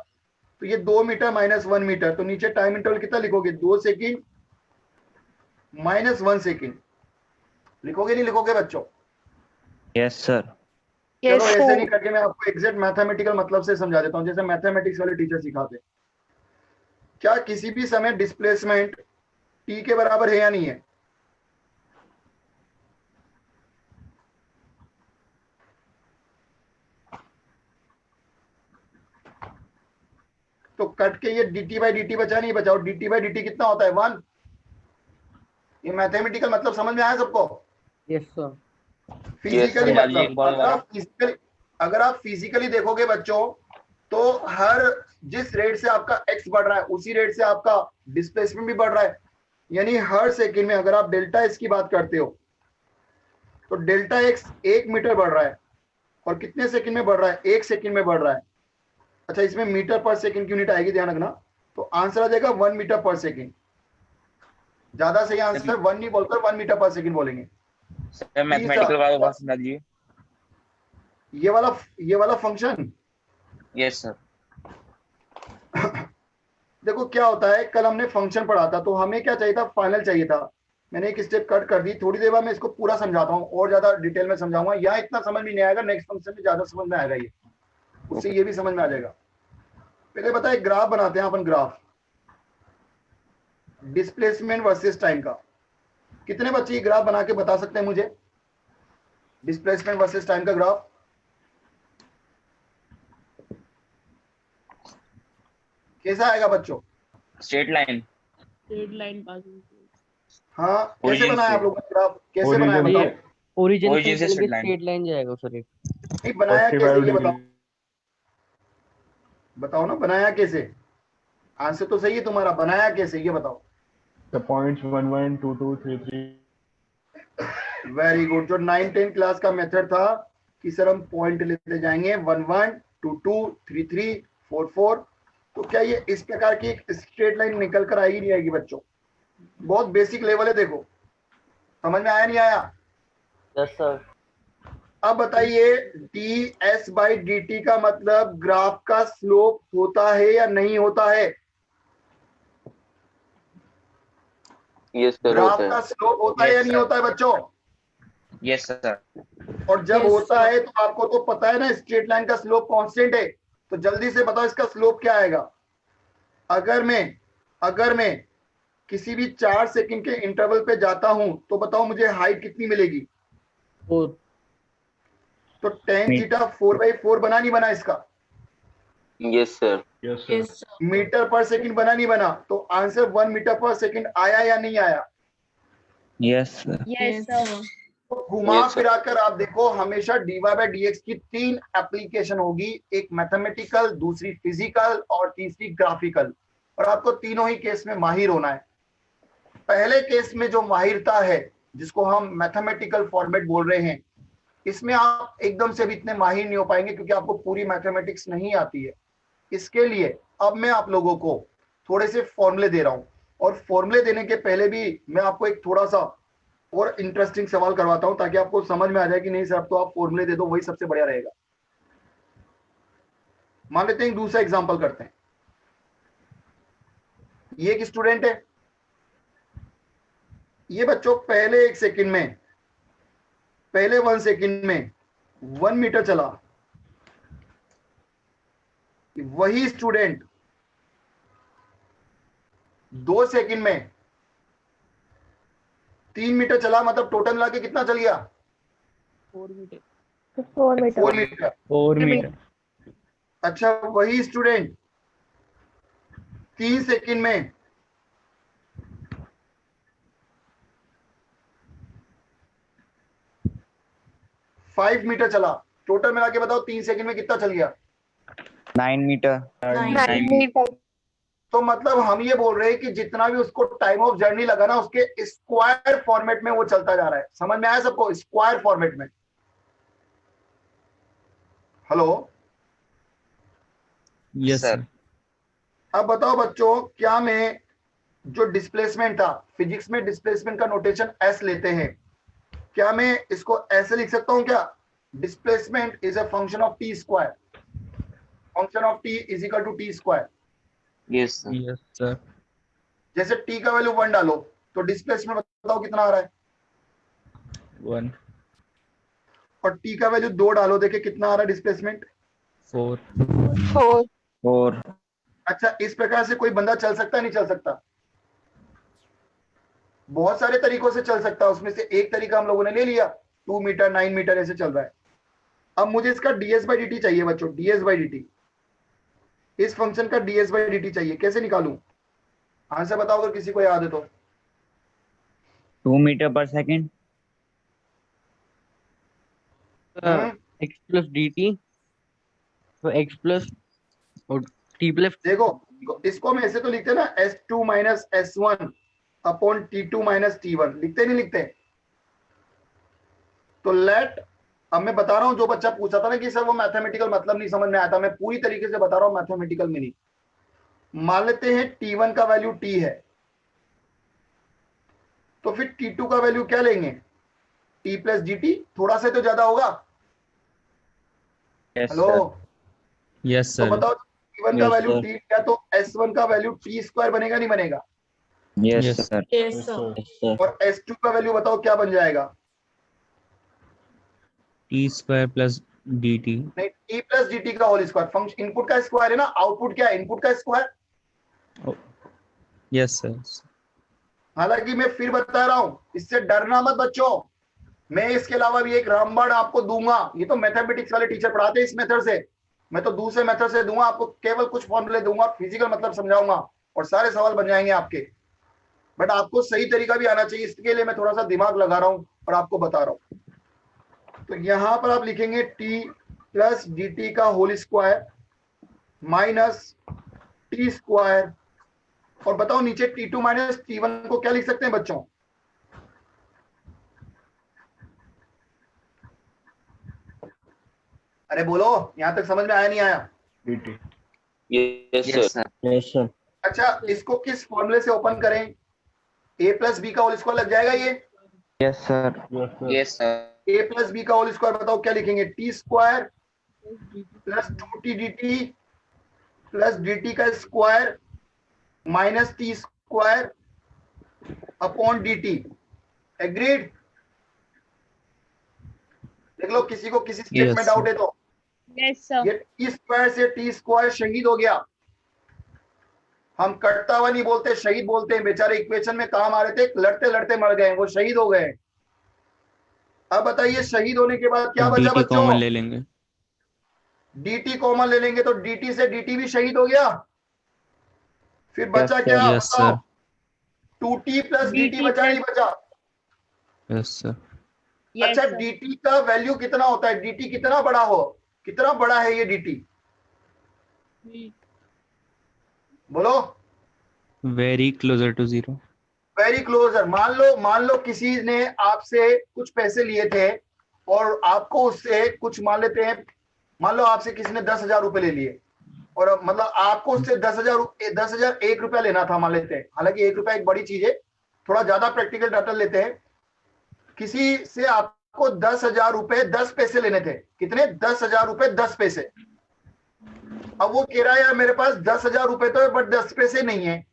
तो ये 2 मीटर माइनस 1 मीटर, तो नीचे टाइम इंटरवल कितना लिखोगे? 2 सेकंड माइनस 1 सेकंड। लिखोगे नहीं लिखोगे बच्चों? Yes, sir. चलो ऐसे नहीं करके मैं आपको एग्जैक्ट मैथमेटिकल मतलब से समझा देता हूं, जैसे मैथमेटिक्स वाले टीचर सिखाते। क्या किसी भी समय डिस्प्लेसमेंट t के बराबर है या नहीं है? तो कट के ये dt बाई dt बचा नहीं बचा, और dt बाई dt कितना होता है? 1। ये मैथमेटिकल मतलब समझ में आया सबको? Yes, sir. फिजिकली Yes, मतलब एक बार अगर आप फिजिकली देखोगे बच्चों, तो हर जिस रेट से आपका x बढ़ रहा है उसी रेट से आपका डिस्प्लेसमेंट भी बढ़ रहा है। यानी हर सेकंड में अगर आप डेल्टा x की बात करते हो तो डेल्टा x 1 मीटर बढ़ रहा है, और कितने सेकंड में बढ़ रहा है? 1 सेकंड में बढ़ रहा है। अच्छा, इसमें मीटर पर सेकंड की यूनिट आएगी, ध्यान रखना। तो आंसर आ जाएगा 1 मीटर पर सेकंड। ज्यादा सही आंसर 1 नहीं बोलकर 1 मीटर पर सेकंड बोलेंगे। सर मैथमेटिकल वाला बात समझा दीजिए। ये वाला फंक्शन यस सर। देखो क्या होता है, कल हमने फंक्शन पढ़ा था, तो हमें क्या चाहिए था? फाइनल चाहिए था। मैंने एक स्टेप कट कर दी, थोड़ी देर बाद मैं इसको पूरा समझाता हूँ और ज्यादा डिटेल में समझाऊंगा। यहाँ इतना समझ में नहीं आएगा, नेक्स्ट फंक्शन में ज्यादा समझ में आएगा, ये उससे ये भी समझ में आ जाएगा। पहले बताए ग्राफ बनाते हैं अपन। ग्राफ डिस्प्लेसमेंट वर्सेस टाइम का। कितने बच्चे ग्राफ बना के बता सकते हैं मुझे? डिस्प्लेसमेंट वर्सेस टाइम का ग्राफ कैसा आएगा बच्चों? Straight line. Straight line passing. हाँ, कैसे Origin बनाया से। आप लोगों ने ग्राफ? कैसे बनाया Origin बताओ? से। ओरिजिन Origin से से निकल के straight line। स्ट्रेट लाइन जाएगा सर एक। नहीं बनाया 45 कैसे, ये degree. बताओ। बताओ ना, बनाया कैसे? आंसर तो सही है तुम्हारा, बनाया कैसे ये बताओ। The points 1 1 2 2 3 3. Very good. जो 9-10 क्लास का मेथड था कि सर हम पॉइंट लेते जाएंगे 1 1 2 2 3 3 4 4, तो क्या ये इस प्रकार की एक स्ट्रेट लाइन निकल कर आएगी नहीं आएगी बच्चों? बहुत बेसिक लेवल है, देखो समझ में आया नहीं आया? Yes sir. अब बताइए ds बाई dt का मतलब ग्राफ का स्लोप होता है या नहीं होता है? यस सर ग्राफ होता का है। स्लोप होता है या Yes, नहीं sir. होता है बच्चों? Yes sir. और जब Yes, होता sir. है तो आपको तो पता है ना, स्ट्रेट लाइन का स्लोप कांस्टेंट है। तो जल्दी से बताओ इसका स्लोप क्या आएगा? अगर मैं किसी भी 4 सेकंड के इंटरवल पे जाता हूं तो बताओ मुझे हाइट कितनी मिलेगी? 4। तो tan थीटा 4/4 बना नहीं बना इसका? Yes sir. Yes, sir. Yes, sir. Metre per second बना नहीं बना? तो आंसर 1 मीटर पर सेकंड आया या नहीं आया? Yes, sir. Yes, sir. तो घुमा Yes, sir. फिराकर आप देखो, हमेशा dy बाई dx की 3 एप्लीकेशन होगी, एक मैथमेटिकल, दूसरी फिजिकल और तीसरी ग्राफिकल। और आपको तीनों ही केस में माहिर होना है। पहले केस में जो माहिरता है, जिसको हम मैथमेटिकल फॉर्मेट बोल रहे हैं, इसमें आप एकदम से भी इतने माहिर नहीं हो पाएंगे क्योंकि आपको पूरी मैथमेटिक्स नहीं आती है। इसके लिए अब मैं आप लोगों को थोड़े से फॉर्मूले दे रहा हूं, और फॉर्मूले देने के पहले भी मैं आपको एक थोड़ा सा और इंटरेस्टिंग सवाल करवाता हूं, ताकि आपको समझ में आ जाए कि नहीं सर अब तो आप फॉर्मूले दे दो, वही सबसे बढ़िया रहेगा। मान लेते हैं दूसरा एग्जांपल करते हैं। ये एक स्टूडेंट है, ये बच्चों पहले 1 सेकंड में, पहले 1 सेकंड में 1 मीटर चला। वही स्टूडेंट 2 सेकंड में 3 मीटर चला, मतलब टोटल मिला के कितना चल गया? 4 मीटर 4 meter. 4 मीटर। 4 meter. अच्छा वही स्टूडेंट 3 सेकंड में 5 मीटर चला। टोटल मिला के बताओ 3 सेकंड में कितना चल गया? 9 meter. 9 meter. तो मतलब हम ये बोल रहे हैं कि जितना भी उसको टाइम ऑफ जर्नी लगा ना उसके स्क्वायर फॉर्मेट में वो चलता जा रहा है। समझ में आया सबको? स्क्वायर फॉर्मेट में। Hello Yes, Sir. sir. अब बताओ बच्चों, क्या मैं जो डिस्प्लेसमेंट था, फिजिक्स में डिस्प्लेसमेंट का नोटेशन एस लेते हैं, क्या मैं इसको ऐसे लिख सकता हूं क्या? Displacement is a function of T square, function of T is equal to T square. Yes, sir. Yes, sir. जैसे टी का वैल्यू 1 डालो तो डिस्प्लेसमेंट बताओ कितना आ रहा है, 1, और टी का वैल्यू 2 डालो, देखे कितना आ रहा है डिस्प्लेसमेंट। 4, 4. 4. अच्छा इस प्रकार से कोई बंदा चल सकता है नहीं चल सकता? बहुत सारे तरीकों से चल सकता है, उसमें से एक तरीका हम लोगों ने ले लिया, 2 मीटर 9 मीटर ऐसे चल रहा है। अब मुझे इसका ds बाई dt चाहिए बच्चों, ds बाई dt, इस फंक्शन का ds बाई dt चाहिए। कैसे निकालूं? आंसर बताओ अगर किसी को याद है तो। 2 meter per second. x plus dt, तो x plus और t plus देखो इसको हम ऐसे तो लिखते हैं ना, s2 minus s1 upon t2 minus t1, लिखते नहीं लिखते? तो लेट, अब मैं बता रहा हूं, जो बच्चा पूछा था ना कि सर वो मैथमेटिकल मतलब नहीं समझ में आया था, मैं पूरी तरीके से बता रहा हूं मैथमेटिकल मीनिंग। मान लेते हैं t1 का वैल्यू t है, तो फिर t2 का वैल्यू क्या लेंगे? t प्लस dt, थोड़ा सा तो ज्यादा होगा। Yes, hello sir. Yes, तो sir. बताओ t1 का Yes, वैल्यू sir. t क्या, तो s1 का वैल्यू t स्क्वायर बनेगा नहीं बनेगा? Yes, Yes, sir. yes Yes, sir sir. Yes, sir. और s2 का वैल्यू बताओ क्या बन जाएगा? T square plus dt. नहीं, t प्लस dt का होल स्क्वायर। फंक्शन इनपुट का स्क्वायर है ना, आउटपुट क्या है? इनपुट का स्क्वायर। Oh. Yes, sir. हालांकि मैं फिर बता रहा हूं, इससे डरना मत बच्चों, मैं इसके अलावा भी एक रामबाण आपको दूंगा। ये तो मैथमेटिक्स वाले टीचर पढ़ाते हैं इस मेथड से, मैं तो दूसरे मेथड से दूंगा आपको। केवल कुछ फॉर्मूले दूंगा, फिजिकल मतलब समझाऊंगा और सारे सवाल बन जाएंगे आपके। बट आपको सही तरीका भी आना चाहिए, इसके लिए मैं थोड़ा सा दिमाग लगा रहा हूं और आपको बता रहा हूं। तो यहां पर आप लिखेंगे t प्लस dt का whole square minus T square, और बताओ नीचे t2 माइनस t1 को क्या लिख सकते हैं बच्चों? अरे बोलो, यहां तक समझ में आया नहीं आया? dt. Yes, sir. Yes, sir. yes sir अच्छा इसको किस फॉर्मूले से ओपन करें? a प्लस बी का होल स्क्वायर लग जाएगा ये। Yes, sir. Yes, sir. Yes, sir. a plus B का होल स्क्वायर बताओ क्या लिखेंगे? T square plus 2t dt plus dt का square minus T square upon dt। Agreed? देख लो किसी को किसी स्टेप Yes, में sir. डाउट है तो। yes sir ये टी स्क्वायर से टी स्क्वायर शहीद हो गया। हम कटता हुआ नहीं बोलते, शहीद बोलते हैं। बेचारे इक्वेशन में काम आ रहे थे, लड़ते लड़ते मर गए, वो शहीद हो गए। अब बताइए शहीद होने के बाद क्या बचा dt बच्चों? कॉमन ले लेंगे. dt कॉमन ले लेंगे तो dt से dt भी शहीद हो गया। फिर बचा sir. क्या? Yes, sir. 2t plus dt dt बचा नहीं plus- बचा? Yes, sir. yes अच्छा sir dt का वैल्यू कितना होता है? dt कितना बड़ा हो, कितना बड़ा है ये dt? बोलो। Very closer to 0. Very closer. मान लो किसी ने आपसे कुछ पैसे लिए थे और आपको उससे कुछ, मान लेते हैं, मान लो आपसे किसी ने 10,000 रुपए ले लिए, और मतलब आपको उससे 10,000 1 रुपया लेना था, मान लेते हैं। हालांकि 1 रुपया एक बड़ी चीज है, थोड़ा ज्यादा प्रैक्टिकल डाटा लेते हैं। किसी से आपको 10,000 रुपए 10 पैसे लेने थे। कितने? 10,000 रुपए 10 पैसे। अब वो कह रहा है यार मेरे पास 10,000 रुपए तो है बट 10 पैसे नहीं है,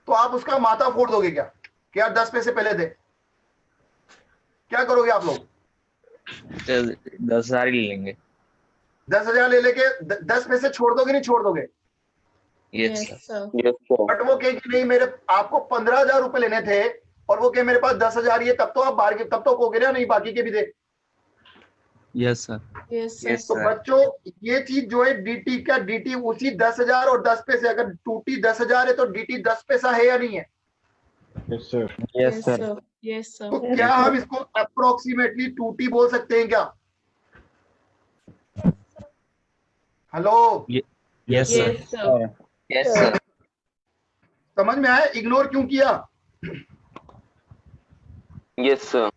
तो आप उसका माथा फोड़ दोगे क्या कि यार 10 पैसे पहले दे? क्या करोगे आप लोग? 10,000 ही लेंगे. 10,000 ले लेके 10 पैसे छोड़ दोगे नहीं छोड़ दोगे? Yes, yes sir. sir Yes, sir. But वो कहे कि नहीं, मेरे आपको 15,000 रुपए लेने थे और वो कहे मेरे पास 10,000 ही है, तब तो आप बाहर के, तब तो कहोगे ना नहीं बाकी के भी दे। Yes, sir. Yes, sir. Yes, तो sir. बच्चों ये चीज जो है dt, क्या dt उसी 10,000 और 10 पैसे, अगर 2t 10,000 है तो dt 10 पैसा है या नहीं है? Yes, sir. Yes, sir. Yes, sir. तो क्या हम इसको अप्रोक्सीमेटली 2t बोल सकते हैं क्या? Hello, Yes, sir. Yes, sir. Yes, sir. समझ में आया? इग्नोर क्यों किया? Yes, sir.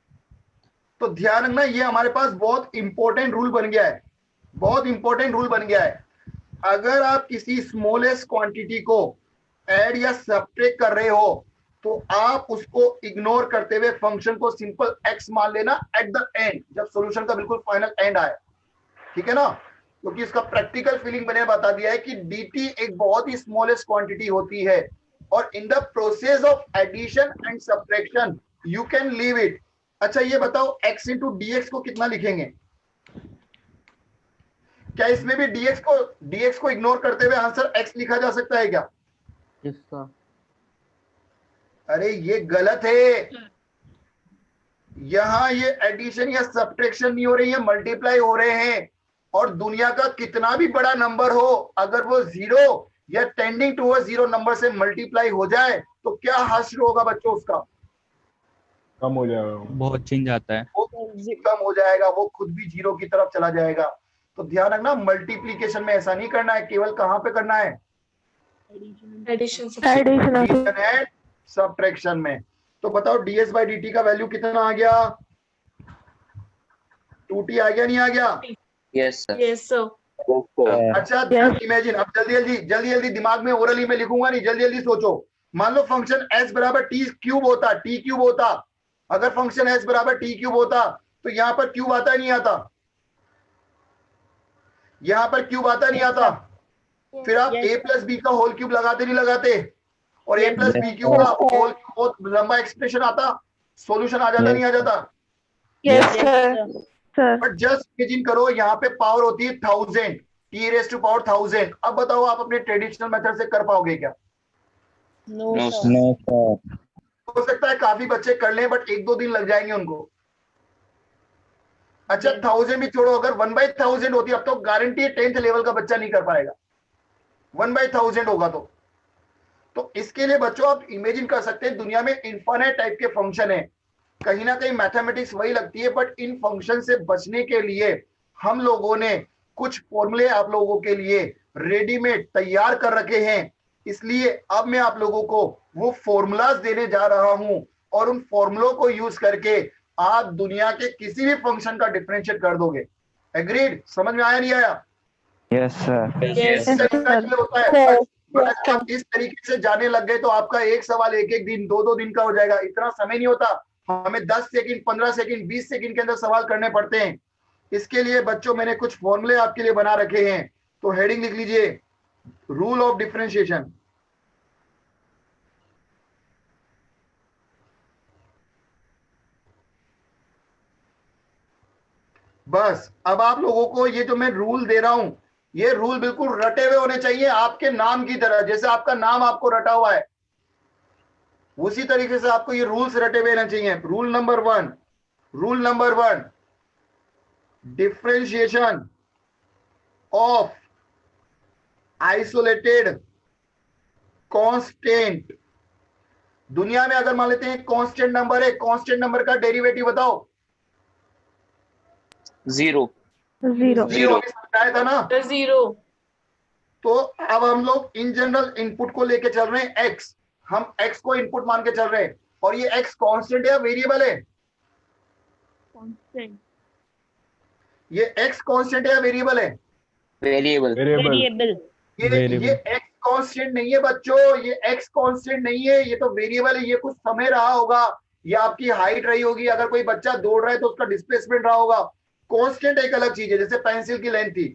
तो ध्यान रखना, ये हमारे पास बहुत इंपॉर्टेंट रूल बन गया है, बहुत इंपॉर्टेंट रूल बन गया है। अगर आप किसी स्मॉलेस्ट क्वांटिटी को ऐड या सब्ट्रैक्ट कर रहे हो तो आप उसको इग्नोर करते हुए फंक्शन को सिंपल x मान लेना एट द एंड, जब सॉल्यूशन का बिल्कुल फाइनल एंड आए, ठीक है ना? क्योंकि इसका प्रैक्टिकल फीलिंग मैंने बता दिया है कि dt एक बहुत ही स्मॉलेस्ट क्वांटिटी होती है और in the process of addition and subtraction you can leave it. अच्छा ये बताओ x इंटू dx को कितना लिखेंगे? क्या इसमें भी dx को इग्नोर करते हुए आंसर x लिखा जा सकता है क्या? Yes, sir. अरे ये गलत है, यहां ये एडिशन या सब्ट्रैक्शन नहीं हो रही है, मल्टीप्लाई हो रहे हैं। और दुनिया का कितना भी बड़ा नंबर हो, अगर वो जीरो या टेंडिंग टुवर्ड्स जीरो नंबर से मल्टीप्लाई हो जाए तो क्या हासिल होगा बच्चों? उसका कम हो जाएगा। बहुत चेंज आता है। वो कम हो जाएगा, वो खुद भी जीरो की तरफ चला जाएगा। तो ध्यान रखना, मल्टीप्लीकेशन में ऐसा नहीं करना है, केवल कहां पे करना है? Addition. एडिशन एंड सब्ट्रैक्शन में। तो बताओ ds बाई dt का वैल्यू कितना आ गया? 2t आ गया, नहीं आ गया? Yes, sir. Yes, sir. Yes, sir. अच्छा इमेजिन, अब जल्दी दिमाग में ओरली में लिखूंगा नहीं, जल्दी सोचो। मान लो फंक्शन s बराबर टी क्यूब होता, अगर फंक्शन s बराबर टी क्यूब होता तो यहां पर क्यूब आता नहीं आता? यहां पर क्यूब आता नहीं आता? फिर आप Yes. a प्लस बी का होल क्यूब लगाते नहीं लगाते? और a प्लस बी क्यूब का होल क्यूब बहुत लंबा एक्सप्रेशन आता, सॉल्यूशन आ जाता, नहीं आ जाता? Yes, Yes, sir. But just imagine करो, यहाँ पे पावर होती है 1000, t रेज़ टू पावर 1000। अब बताओ आप अपने ट्रेडिशनल मेथड से कर पाओगे क्या? No, No, sir. sir. हो सकता है काफी बच्चे कर लें, बट 1-2 दिन लग जाएंगे उनको। अच्छा 1000 भी छोड़ो, अगर 1/1000 होती, अब तो गारंटी है 10th लेवल का बच्चा नहीं कर पाएगा। 1/1000 होगा तो इसके लिए बच्चों आप इमेजिन कर सकते हैं, दुनिया में इनफाइनाइट टाइप के फंक्शन है, कहीं ना कहीं मैथमेटिक्स वही लगती है, बट इन फंक्शन से बचने के लिए हम लोगों ने कुछ फॉर्मूले आप लोगों के लिए रेडीमेड तैयार कर रखे हैं। इसलिए अब मैं आप लोगों को वो फॉर्मूलाज देने जा रहा हूं और उन फॉर्मूलों को यूज करके आप दुनिया के किसी भी फंक्शन का डिफरेंशिएट कर दोगे। एग्रीड? समझ में आया नहीं आया? Yes, sir. Yes, इस तरीका ये होता है। बट अगर आप इस तरीके से जाने लग गए तो आपका एक सवाल एक दिन 2-2 दिन का हो जाएगा। इतना समय नहीं होता, हमें 10 सेकंड 15 सेकंड 20 सेकंड के अंदर सवाल करने पड़ते हैं। इसके लिए बच्चों मैंने कुछ फॉर्मूले आपके लिए बना रखे हैं, तो हेडिंग लिख लीजिए, रूल ऑफ डिफरेंशिएशन। बस अब आप लोगों को ये जो मैं रूल दे रहा हूं, ये रूल बिल्कुल रटे हुए होने चाहिए, आपके नाम की तरह। जैसे आपका नाम आपको रटा हुआ है, उसी तरीके से आपको ये रूल्स रटे हुए रहने चाहिए। Rule number one, differentiation of isolated constant. दुनिया में अगर मान लेते हैं कांस्टेंट नंबर है, कांस्टेंट नंबर का डेरिवेटिव बताओ। Zero. Zero. जीरो समझाया था ना? Zero. तो अब हम लोग इन जनरल इनपुट को लेके चल रहे हैं x, हम x को इनपुट मान के चल रहे हैं, और ये x कांस्टेंट है वेरिएबल है? Constant. ये x कांस्टेंट है या वेरिएबल है? Variable. Variable. ये x कांस्टेंट नहीं है बच्चों, ये x कांस्टेंट नहीं है, ये तो वेरिएबल है। ये कुछ समय रहा होगा, ये आपकी हाइट रही होगी, अगर कोई बच्चा दौड़ रहा है तो उसका डिस्प्लेसमेंट रहा होगा। कांस्टेंट एक अलग चीज है, जैसे पेंसिल की लेंथ थी।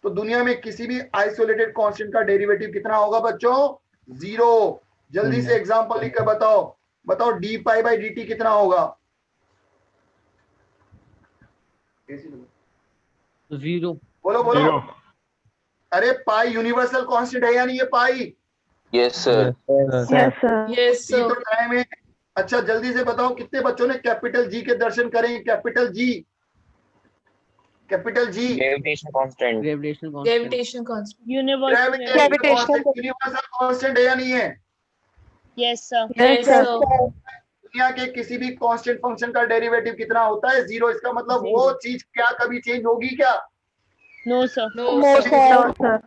तो दुनिया में किसी भी आइसोलेटेड कांस्टेंट का डेरिवेटिव कितना होगा बच्चों? 0। जल्दी से एग्जांपल लिख कर बताओ D pi by D T कितना होगा? 0. बोलो Zero. अरे पाई यूनिवर्सल कांस्टेंट है या नहीं? ये पाई Yes, sir. Yes, sir. Yes, T sir. तो टाइम है। अच्छा जल्दी से बताओ कितने बच्चों ने कैपिटल जी के दर्शन करें? Capital G capital G, Gravitation constant. Gravitational constant, Gravitation constant. Universal gravitational gravitation. Constant universal constant है या नहीं है? Yes, sir. Yes, sir. sir. दुनिया के किसी भी कांस्टेंट फंक्शन का डेरिवेटिव कितना होता है? 0। इसका मतलब Zero. वो चीज क्या कभी चेंज होगी क्या? No, sir. No, No, sir. sir.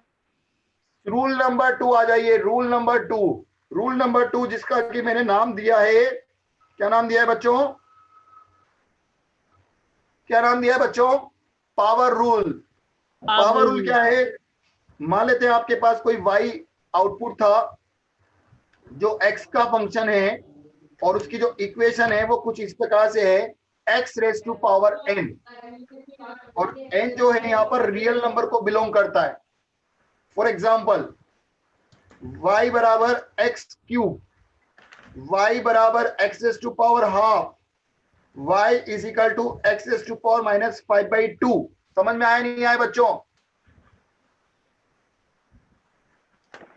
Rule number 2 आ जाइए। रूल नंबर 2, रूल नंबर 2 जिसका कि मैंने नाम दिया है, क्या नाम दिया है बच्चों? क्या नाम दिया है बच्चों? Power rule. पावर रूल क्या है? मान लेते हैं आपके पास कोई y आउटपुट था जो x का फंक्शन है और उसकी जो इक्वेशन है वो कुछ इस प्रकार से है, x raise to power n, और n जो है यहाँ पर रियल नंबर को बिलोंग करता है। फॉर एग्जाम्पल y बराबर x क्यूब, y बराबर x raise to power half, y is equal to x raise to power minus 5/2। समझ में आया नहीं आया बच्चों?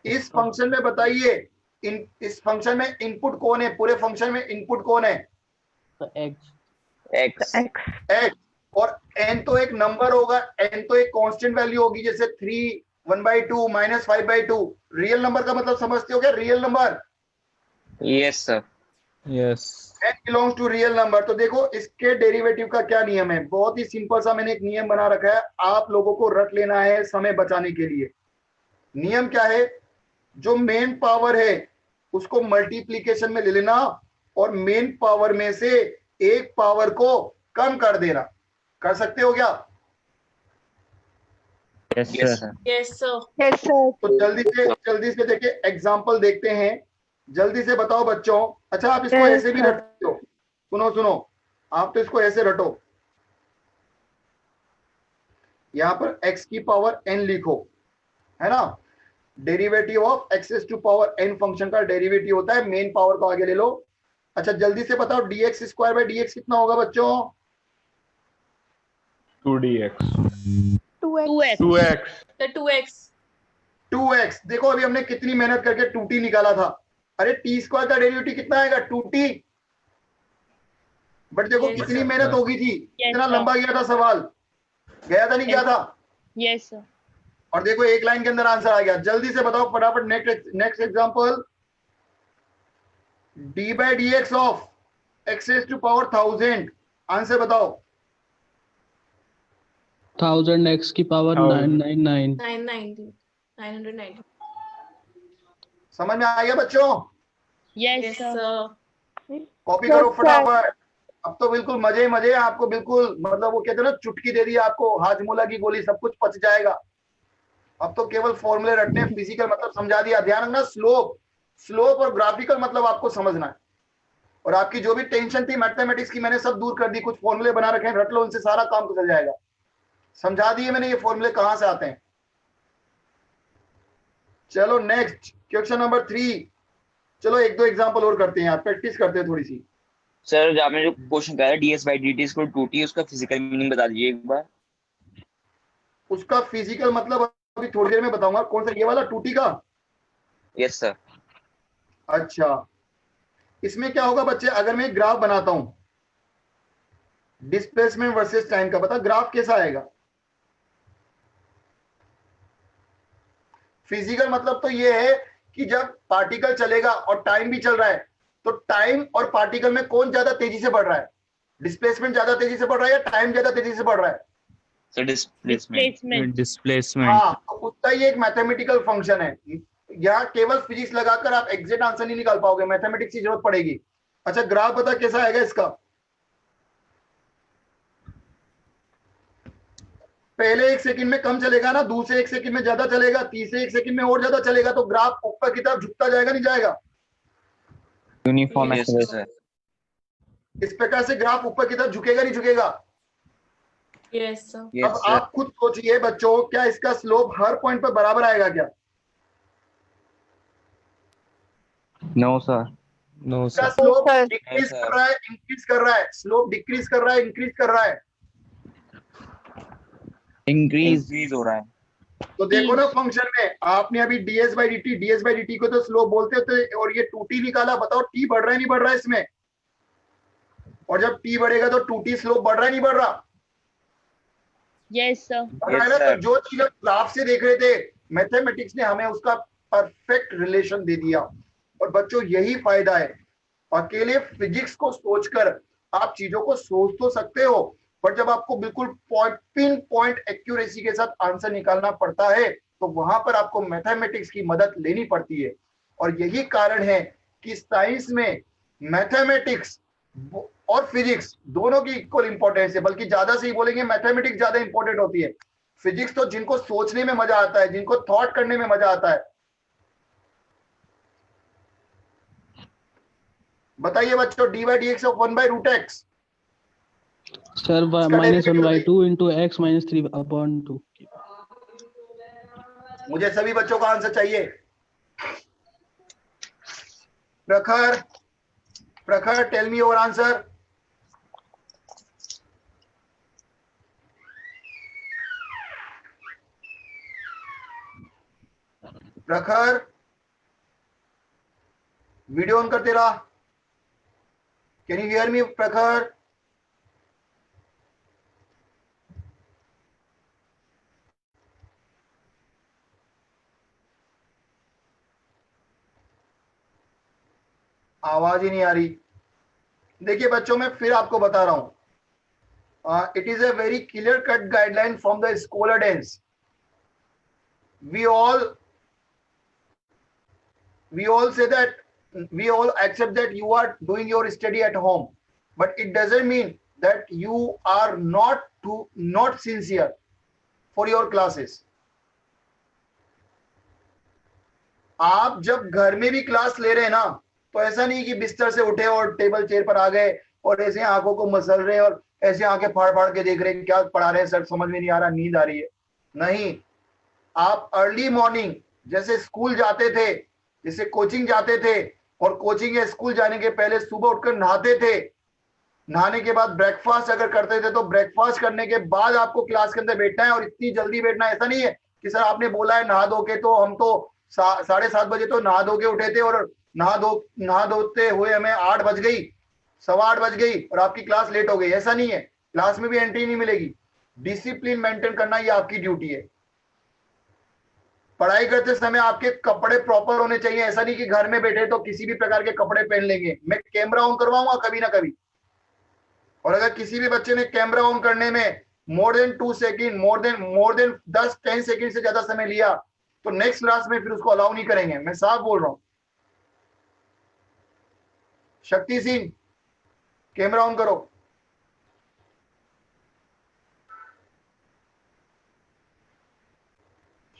इस फंक्शन में बताइए, इस फंक्शन में इनपुट कौन है? पूरे फंक्शन में इनपुट कौन है? X, X. x, और n तो एक नंबर होगा, n तो एक कांस्टेंट वैल्यू होगी, जैसे 3, 1/2, माइनस 5/2। रियल नंबर का मतलब समझते हो क्या? Real number, Yes, sir. Yes. n belongs to real number. तो देखो इसके डेरिवेटिव का क्या नियम है? बहुत ही सिंपल सा मैंने एक नियम बना रखा है, आप लोगों को रट लेना है समय बचाने के लिए। नियम क्या है? जो मेन पावर है उसको मल्टीप्लीकेशन में ले लेना और मेन पावर में से एक पावर को कम कर देना। कर सकते हो क्या? Yes, Yes, sir. sir. Yes, sir. Yes, sir. तो जल्दी से देखिए एग्जांपल देखते हैं। जल्दी से बताओ बच्चों। अच्छा आप इसको Yes, ऐसे भी sir. रटते हो, सुनो, आप तो इसको ऐसे रटो, यहां पर x की पावर n लिखो, है ना? Derivative of x raise to power n function का डेरिवेटिव होता है, मेन पावर को आगे ले लो। अच्छा जल्दी से बताओ dx स्क्वायर बाय dx कितना होगा बच्चों? 2dx 2x. 2x. 2x The 2x. 2x। देखो अभी हमने कितनी मेहनत करके 2t निकाला था। अरे t स्क्वायर का डेरिवेटिव कितना आएगा? 2t। बट देखो Yes, कितनी sir. मेहनत होगी थी, कितना sir. लंबा गया था सवाल, गया था नहीं गया था? Yes, sir. और देखो एक लाइन के अंदर आंसर आ गया। जल्दी से बताओ फटाफट next example. d by dx of x raise to power 1000, answer बताओ। 1000x की पावर 999। 990. 990. समझ में आ गया बच्चों? Yes, Yes, sir. sir. Copy Yes, करो sir. फटाफट। अब तो बिल्कुल मजे ही मजे, आपको बिल्कुल मतलब वो कहते हैं ना चुटकी दे दी आपको, हाजमोला की गोली, सब कुछ पच जाएगा। अब तो केवल फॉर्मूले रटने, फिजिकल मतलब समझा दिया। ध्यान रखना, स्लोप और ग्राफिकल मतलब आपको समझना है। और आपकी जो भी टेंशन थी मैथमेटिक्स की मैंने सब दूर कर दी। कुछ फॉर्मूले बना रखे हैं, रट लो, उनसे सारा काम गुजर जाएगा। समझा दिए मैंने ये फॉर्मूले कहां से आते हैं। चलो नेक्स्ट क्वेश्चन नंबर 3। चलो एक दो एग्जांपल और करते हैं यार, प्रैक्टिस करते हैं थोड़ी सी। सर आपने जो क्वेश्चन कहा है ds by dt is equal to 2t, उसका फिजिकल मीनिंग बता दीजिए एक बार। उसका फिजिकल मतलब अभी थोड़ी देर में बताऊंगा। कौन सा? ये वाला 2t का? Yes sir. अच्छा इसमें क्या होगा बच्चे, अगर मैं ग्राफ बनाता हूं डिस्प्लेसमेंट वर्सेस टाइम का, पता ग्राफ कैसा आएगा? फिजिकल मतलब तो ये है कि जब पार्टिकल चलेगा और टाइम भी चल रहा है, तो टाइम और पार्टिकल में कौन ज्यादा तेजी से बढ़ रहा है? डिस्प्लेसमेंट ज्यादा तेजी से बढ़ रहा है या टाइम ज्यादा तेजी से बढ़ रहा है? Sir displacement. Displacement. Displacement. हाँ, तो उसका ये एक मैथमेटिकल फंक्शन है। यहाँ केवल फिजिक्स लगाकर आप एग्जैक्ट आंसर नहीं निकाल पाओगे, मैथमेटिक्स की जरूरत पड़ेगी। अच्छा ग्राफ बता कैसा आएगा इसका? पहले 1 सेकंड में कम चलेगा ना, दूसरे 1 सेकंड में ज्यादा चलेगा, तीसरे 1 सेकंड में और ज्यादा चलेगा, तो ग्राफ ऊपर की तरफ झुकता जाएगा नहीं जाएगा? Uniform yes acceleration. सर। इस प्रकार से ग्राफ ऊपर की तरफ झुकेगा नहीं झुकेगा? Yes, sir. अब यस सर। आप खुद सोचिए बच्चों, क्या इसका स्लोप हर पॉइंट पर बराबर आएगा क्या? No, sir. No, इसका sir. Slope sir. Decrease Yes, sir. कर रहा है, इंक्रीज कर रहा है, स्लोप डिक्रीज कर रहा है, इंक्रीज कर रहा है। Increase. इंक्रीज हो रहा है। तो देखो ना फंक्शन में आपने अभी ds बाई dt को तो स्लोप बोलते थे, और ये 2t निकाला। बताओ t बढ़ रहा है नहीं बढ़ रहा है इसमें? और जब t बढ़ेगा तो 2t स्लोप बढ़ रहा है नहीं बढ़ रहा? Yes, sir. बन रहा है ना? Yes, तो sir. जो चीज आप ग्राफ से देख रहे थे, मैथमेटिक्स ने हमें उसका परफेक्ट रिलेशन दे दिया। और बच्चों यही फायदा है, अकेले फिजिक्स को सोचकर आप चीजों को सोच तो सकते हो, पर जब आपको बिल्कुल पिन पॉइंट एक्यूरेसी के साथ आंसर निकालना पड़ता है तो वहां पर आपको मैथमेटिक्स की मदद लेनी पड़ती है। और यही कारण है कि साइंस में मैथमेटिक्स और फिजिक्स दोनों की इक्वल इंपॉर्टेंस है, बल्कि ज्यादा से ही बोलेंगे मैथमेटिक्स ज्यादा इंपॉर्टेंट होती है। फिजिक्स तो जिनको सोचने में मजा आता है, जिनको थॉट करने में मजा आता है। बताइए बच्चों, dy dx of 1/√x। Sir, इसका minus 1 डेरिवेटिव by बताइए। 2 into x minus 3/2. मुझे सभी बच्चों का आंसर चाहिए। प्रखर, प्रखर, टेल मी योर आंसर। प्रखर, वीडियो ऑन कर तेरा। कैन यू हियर मी प्रखर? आवाज ही नहीं आ रही। देखिए बच्चों, मैं फिर आपको बता रहा हूं, it is a very clear cut guideline from the scholars. we all say that, we all accept that you are doing your study at home, but it doesn't mean that you are not sincere for your classes. आप जब घर में भी class ले रहे हैं ना, तो ऐसा नहीं कि बिस्तर से उठे और टेबल चेयर पर आ गए और ऐसे आंखों को मसल रहे हैं और ऐसे आंखें फाड़ फाड़ के देख रहे हैं क्या पढ़ा रहे हैं सर, समझ में नहीं आ रहा, नींद आ रही है। नहीं, आप अर्ली मॉर्निंग जैसे स्कूल जाते थे, जैसे कोचिंग जाते थे, और कोचिंग या स्कूल जाने के पहले सुबह उठकर नहाते थे, नहाने के बाद ब्रेकफास्ट अगर करते थे तो ब्रेकफास्ट करने के बाद आपको क्लास के अंदर बैठना है। और इतनी जल्दी बैठना, ऐसा नहीं है कि सर आपने बोला है नहा धो के, तो हम तो 7:30 बजे तो नहा धो के उठे थे और नहा धोते हुए हमें 8 बज गई, 8:15 बज गई और आपकी क्लास लेट हो गई। ऐसा नहीं है, क्लास में भी एंट्री नहीं मिलेगी। डिसिप्लिन मेंटेन करना ये आपकी ड्यूटी है। पढ़ाई करते समय आपके कपड़े प्रॉपर होने चाहिए। ऐसा नहीं कि घर में बैठे तो किसी भी प्रकार के कपड़े पहन लेंगे। मैं कैमरा ऑन करवाऊंगा कभी ना कभी, और अगर किसी भी बच्चे ने कैमरा ऑन करने में more than 2 second, more than 10 second से ज्यादा समय लिया तो नेक्स्ट क्लास में फिर उसको अलाउ नहीं करेंगे। मैं साफ बोल रहा हूं। शक्ति सिंह, कैमरा ऑन करो।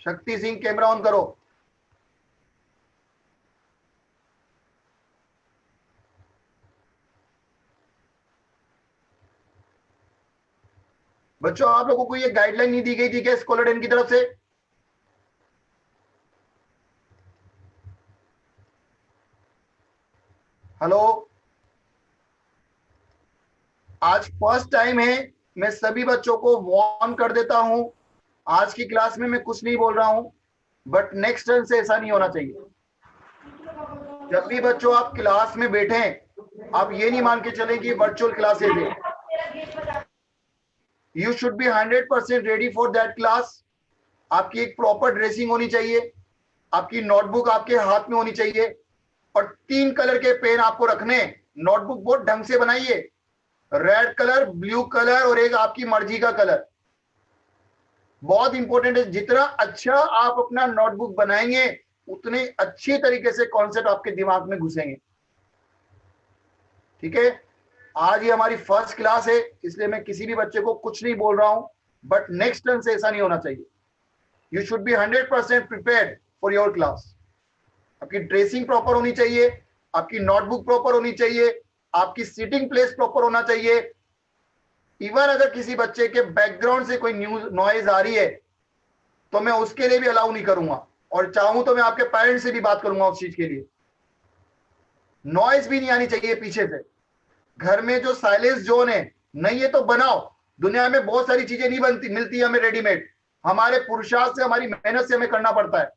शक्ति सिंह, कैमरा ऑन करो। बच्चों, आप लोगों को ये गाइडलाइन नहीं दी गई थी क्या स्कॉलर की तरफ से? हेलो, आज फर्स्ट टाइम है, मैं सभी बच्चों को वार्न कर देता हूं, आज की क्लास में मैं कुछ नहीं बोल रहा हूं, बट नेक्स्ट टर्न से ऐसा नहीं होना चाहिए। जब भी बच्चों आप क्लास में बैठे, आप ये नहीं मान के चलें कि वर्चुअल क्लासेस है। You should be 100% ready for that class. आपकी एक प्रॉपर ड्रेसिंग होनी चाहिए, आपकी नोटबुक आपके हाथ में होनी चाहिए, और 3 कलर के पेन आपको रखने। नोटबुक बहुत ढंग से बनाइए, रेड कलर, ब्लू कलर और एक आपकी मर्जी का कलर। बहुत इंपॉर्टेंट है। जितना अच्छा आप अपना नोटबुक बनाएंगे उतने अच्छी तरीके से कॉन्सेप्ट आपके दिमाग में घुसेंगे। ठीक है, आज ये हमारी फर्स्ट क्लास है, इसलिए मैं किसी भी बच्चे को कुछ नहीं बोल रहा हूं, बट नेक्स्ट टर्न से ऐसा नहीं होना चाहिए। You should be 100% prepared for your class. आपकी ड्रेसिंग प्रॉपर होनी चाहिए, आपकी नोटबुक प्रॉपर होनी चाहिए, आपकी सीटिंग प्लेस प्रॉपर होना चाहिए। इवन अगर किसी बच्चे के बैकग्राउंड से कोई नॉइज आ रही है तो मैं उसके लिए भी अलाउ नहीं करूंगा, और चाहूं तो मैं आपके पेरेंट्स से भी बात करूंगा उस चीज के लिए। नॉइज भी नहीं आनी चाहिए पीछे से। घर में जो साइलेंस जोन है नहीं है तो बनाओ। दुनिया में बहुत सारी चीजें नहीं बनती, मिलती है हमें रेडीमेड। हमारे पुरुषार्थ से, हमारी मेहनत से हमें करना पड़ता है।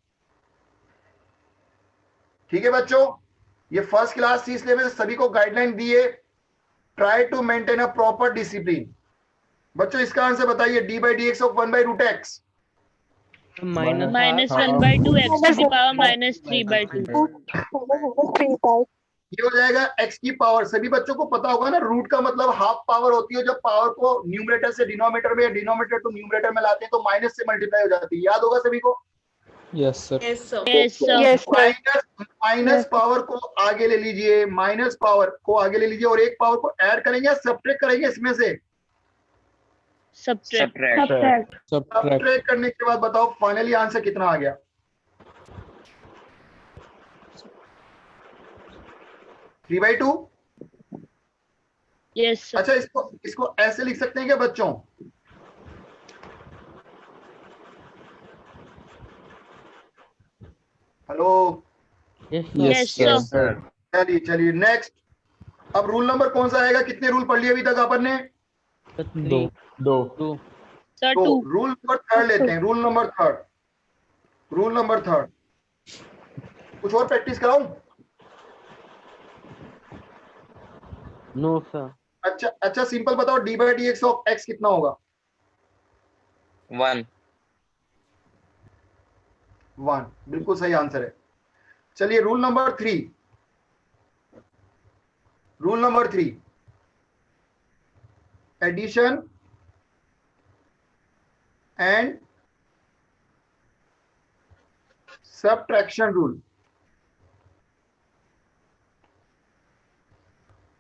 ठीक है बच्चों, ये फर्स्ट क्लास थी इसलिए मैंने सभी को गाइडलाइन दी है। Try to maintain a proper discipline. बच्चों इसका आंसर बताइए, D by D X of 1/√x। minus 1/2 x to the power minus 3/2. ये हो जाएगा x की पावर। सभी बच्चों को पता होगा ना, रूट का मतलब हाफ पावर होती है। जब पावर को न्यूमरेटर से डिनोमिनेटर में या डिनोमिनेटर टू न्यूमरेटर में लाते हैं तो माइनस से मल्टीप्लाई हो जाती है। याद होगा सभी को। Yes, sir. Yes, sir. Yes, sir. Minus power को आगे ले लीजिए, माइनस पावर को आगे ले लीजिए और एक पावर को ऐड करेंगे या सब्ट्रैक्ट करेंगे इसमें से? Subtract. Subtract. सब्ट्रैक्ट करने के बाद बताओ फाइनली आंसर कितना आ गया? 3/2। Yes, sir. अच्छा, इसको ऐसे लिख सकते हैं क्या बच्चों? Hello, Yes, sir. चलिए नेक्स्ट। अब रूल नंबर कौन सा आएगा? कितने रूल पढ़ लिए अभी तक अपन ने? 2 Sir, तो 2. रूल नंबर थर्ड लेते हैं। Rule number third. कुछ और प्रैक्टिस कराऊं? No sir. अच्छा सिंपल बताओ, D by D X of X कितना होगा? 1. 1, बिल्कुल सही आंसर है। चलिए rule number 3। Addition and subtraction rule.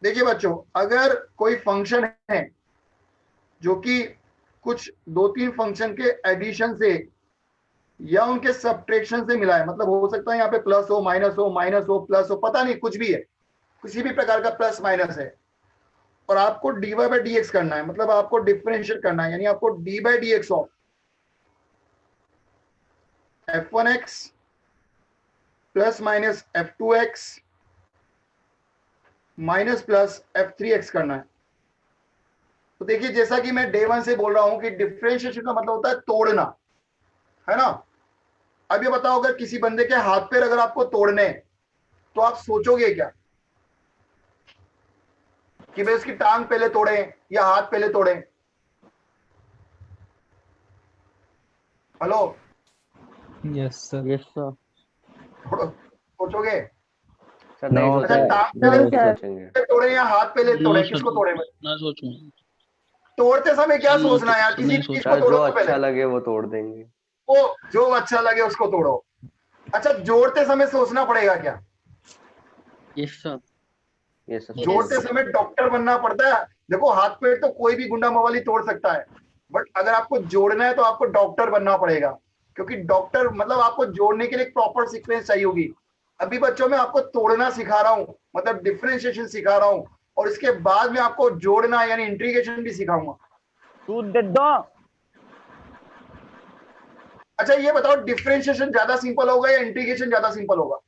देखिए बच्चों, अगर कोई फंक्शन है जो कि कुछ 2-3 फंक्शन के एडिशन से या उनके सब्ट्रैक्शन से मिला है, मतलब हो सकता है यहाँ पे प्लस हो, माइनस हो, प्लस हो, पता नहीं, कुछ भी है, किसी भी प्रकार का प्लस माइनस है, और आपको D Y by D X करना है, मतलब आपको डिफरेंशिएट करना है, यानी आपको D by D X of f1x plus minus f2x minus plus f3x करना है। तो देखिए, जैसा कि मैं डे 1 से बोल रहा हूं कि डिफरेंशिएशन का मतलब होता है तोड़ना, है ना। अब ये बताओ, अगर किसी बंदे के हाथ पैर अगर आपको तोड़ने तो आप सोचोगे क्या कि भाई उसकी टांग पहले तोड़े या हाथ पहले तोड़े? Hello, Yes, sir. Yes sir. सोचोगे? No, अच्छा, sir. टांग पहले तोड़े या हाथ पहले No, तोड़े, sir. किसको तोड़े? ना सोचूं। तोड़ते समय क्या नहीं, सोचना है यार? नहीं किसी भी सोचना। चीज को तोड़ो तो पहले लगे वो तोड़ देंगे। वो जो अच्छा लगे उसको तोड़ो। अच्छा, जोड़ते समय सोचना पड़ेगा क्या? Yes sir. Yes sir. जोड़ते समय डॉक्टर बनना पड़ता है। देखो, हाथ पैर तो कोई भी गुंडा मवाली तोड़ सकता है, बट अगर आपको जोड़ना है तो आपको डॉक्टर बनना पड़ेगा, क्योंकि डॉक्टर मतलब आपको जोड़ने के लिए एक प्रॉपर सीक्वेंस चाहिए होगी। अभी बच्चों में आपको तोड़ना सिखा रहा हूं, मतलब डिफरेंशिएशन सिखा रहा हूं, और इसके बाद में आपको जोड़ना यानी इंटीग्रेशन भी सिखाऊंगा। अच्छा, ये बताओ, डिफरेंशिएशन ज्यादा सिंपल होगा या इंटीग्रेशन ज्यादा सिंपल होगा?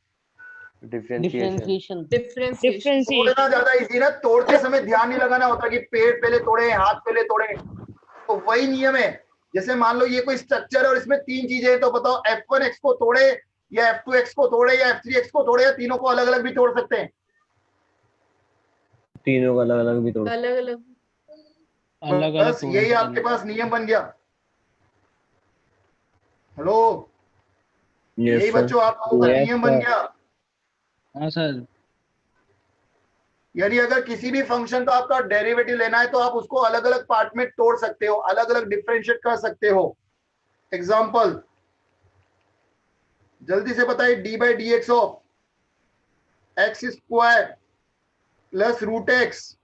डिफरेंशिएशन। Differentiation. तोड़ना ज्यादा इजी ना, तोड़ते समय ध्यान नहीं लगाना होता कि पेड़ पहले तोड़े, हाथ पहले तोड़े। तो वही नियम है। जैसे मान लो ये कोई स्ट्रक्चर है और इसमें 3 चीजें हैं, तो बताओ f1x को तोड़े या f2x को तोड़े या f3x को तोड़े, या तीनों को अलग अलग भी तोड़ सकते हैं? तीनों को अलग अलग भी तोड़। अलग अलग. अलग-अलग बस यही आपके पास नियम बन गया। हेलो, यही बच्चों आप लोगों का नियम बन गया। हाँ सर। यानी अगर किसी भी फंक्शन का आपका डेरिवेटिव लेना है तो आप उसको अलग अलग पार्ट में तोड़ सकते हो, अलग अलग डिफरेंशिएट कर सकते हो। एग्जांपल जल्दी से बताइए, D by D X of X square plus root X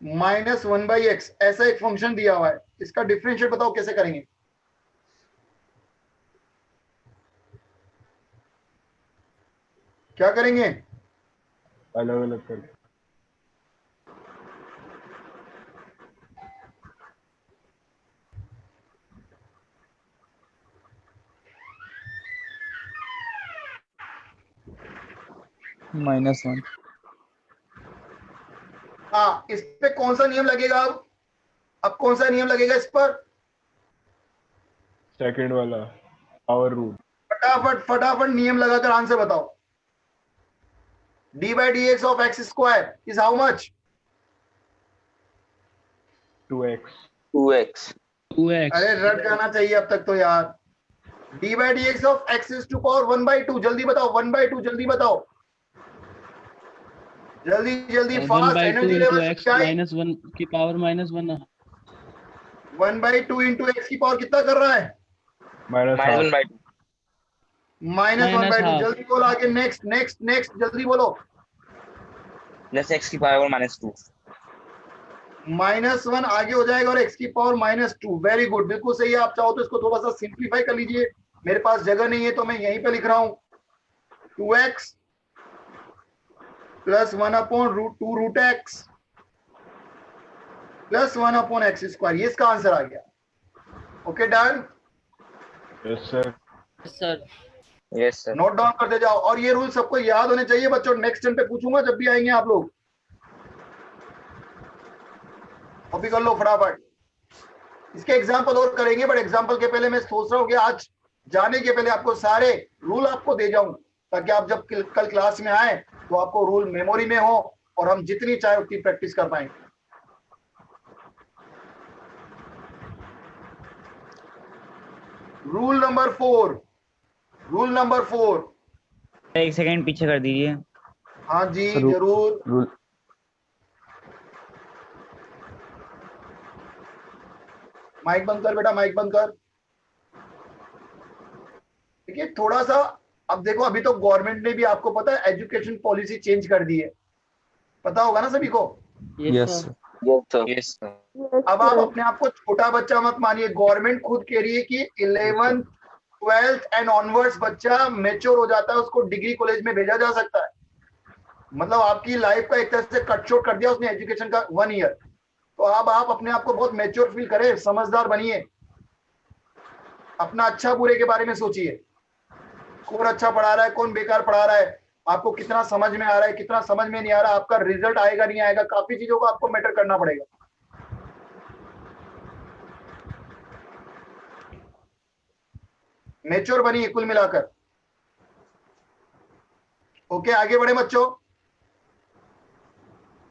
minus 1/x, ऐसा एक फंक्शन दिया हुआ है, इसका डिफरेंशिएट बताओ कैसे करेंगे? क्या करेंगे? अलग अलग कर। -1. हाँ, इस पे कौन सा नियम लगेगा? अब कौन सा नियम लगेगा इस पर? सेकंड वाला पावर रूल। फटाफट नियम लगाकर आंसर बताओ। D by D X of X square is how much? 2x 2x. 2x. अरे रट जाना चाहिए अब तक तो यार। D by D X of X is to power 1/2, जल्दी बताओ 1/2, जल्दी बताओ, जल्दी जल्दी 1 fast, by 2 energy into level x क्या है? minus 1 की पावर -1 1/2 इंटू एक्स की पावर कितना कर रहा है? Minus Minus 1/2. -1/2। -1/2। जल्दी बोलो आगे, नेक्स्ट नेक्स्ट नेक्स्ट, जल्दी बोलो। Plus x की पावर -2. -1 आगे हो जाएगा और x की पावर -2। वेरी गुड, बिल्कुल सही है। आप चाहो तो इसको थोड़ा सा सिंप्लीफाई कर लीजिए, मेरे पास जगह नहीं है तो मैं यहीं पे लिख रहा हूं। 2x plus 1/√2 root X plus 1/x square, ये इसका आंसर आ गया। Okay done, yes sir. Sir Yes sir. Note down करते जाओ। और ये रूल सबको याद होने चाहिए बच्चों, नेक्स्ट टर्न पे पूछूंगा जब भी आएंगे आप लोग। कॉपी कर लो फटाफट। इसके एग्जाम्पल और करेंगे, बट एग्जाम्पल के पहले मैं सोच रहा हूँ कि आज जाने के पहले आपको सारे रूल आपको दे जाऊं, ताकि आप जब कल क्लास में आए तो आपको रूल मेमोरी में हो और हम जितनी चाहे उतनी प्रैक्टिस कर पाएंगे। Rule number 4, rule number 4। एक सेकंड पीछे कर दीजिए। हाँ जी जरूर। रूल माइक बंद कर बेटा, माइक बंद कर। देखिए थोड़ा सा, अब देखो अभी तो गवर्नमेंट ने भी आपको पता है एजुकेशन पॉलिसी चेंज कर दी है, पता होगा ना सभी को। Yes sir. Yes sir. Yes sir. अब आप अपने आप को छोटा बच्चा मत मानिए, गवर्नमेंट खुद कह रही है कि 11th 12th एंड ऑनवर्ड्स बच्चा मेच्योर हो जाता है, उसको डिग्री कॉलेज में भेजा जा सकता है। मतलब आपकी लाइफ का एक तरह से कट शॉर्ट कर दिया उसने एजुकेशन का 1 ईयर। तो अब आप अपने आप को बहुत मेच्योर फील करें, समझदार बनिए, अपना अच्छा बुरे के बारे में सोचिए। कौन अच्छा पढ़ा रहा है, कौन बेकार पढ़ा रहा है, आपको कितना समझ में आ रहा है, कितना समझ में नहीं आ रहा, आपका रिजल्ट आएगा नहीं आएगा, काफी चीजों को आपको मैटर करना पड़ेगा। मेच्योर बनिए कुल मिलाकर। ओके आगे बढ़े बच्चों।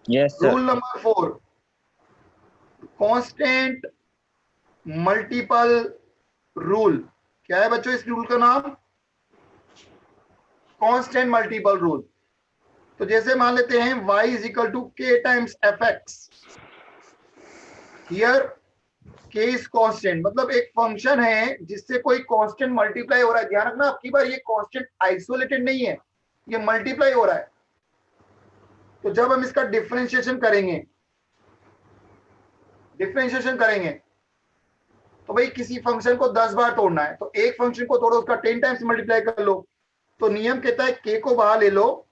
Yes sir. Rule number 4, constant multiple rule. क्या है बच्चों इस रूल का नाम? Constant multiple rule. तो जैसे मान लेते हैं y is equal to k times fx, here k is constant, मतलब एक फंक्शन है जिससे कोई कांस्टेंट मल्टीप्लाई हो रहा है। ध्यान रखना आपकी बार, ये कांस्टेंट आइसोलेटेड नहीं है, ये मल्टीप्लाई हो रहा है। तो जब हम इसका डिफरेंशिएशन करेंगे तो भाई किसी फंक्शन को 10 बार तोड़ना है, तो एक फंक्शन को तोड़ो, उसका 10 टाइम्स मल्टीप्लाई कर लो। तो नियम कहता है k को बाहर ले लो,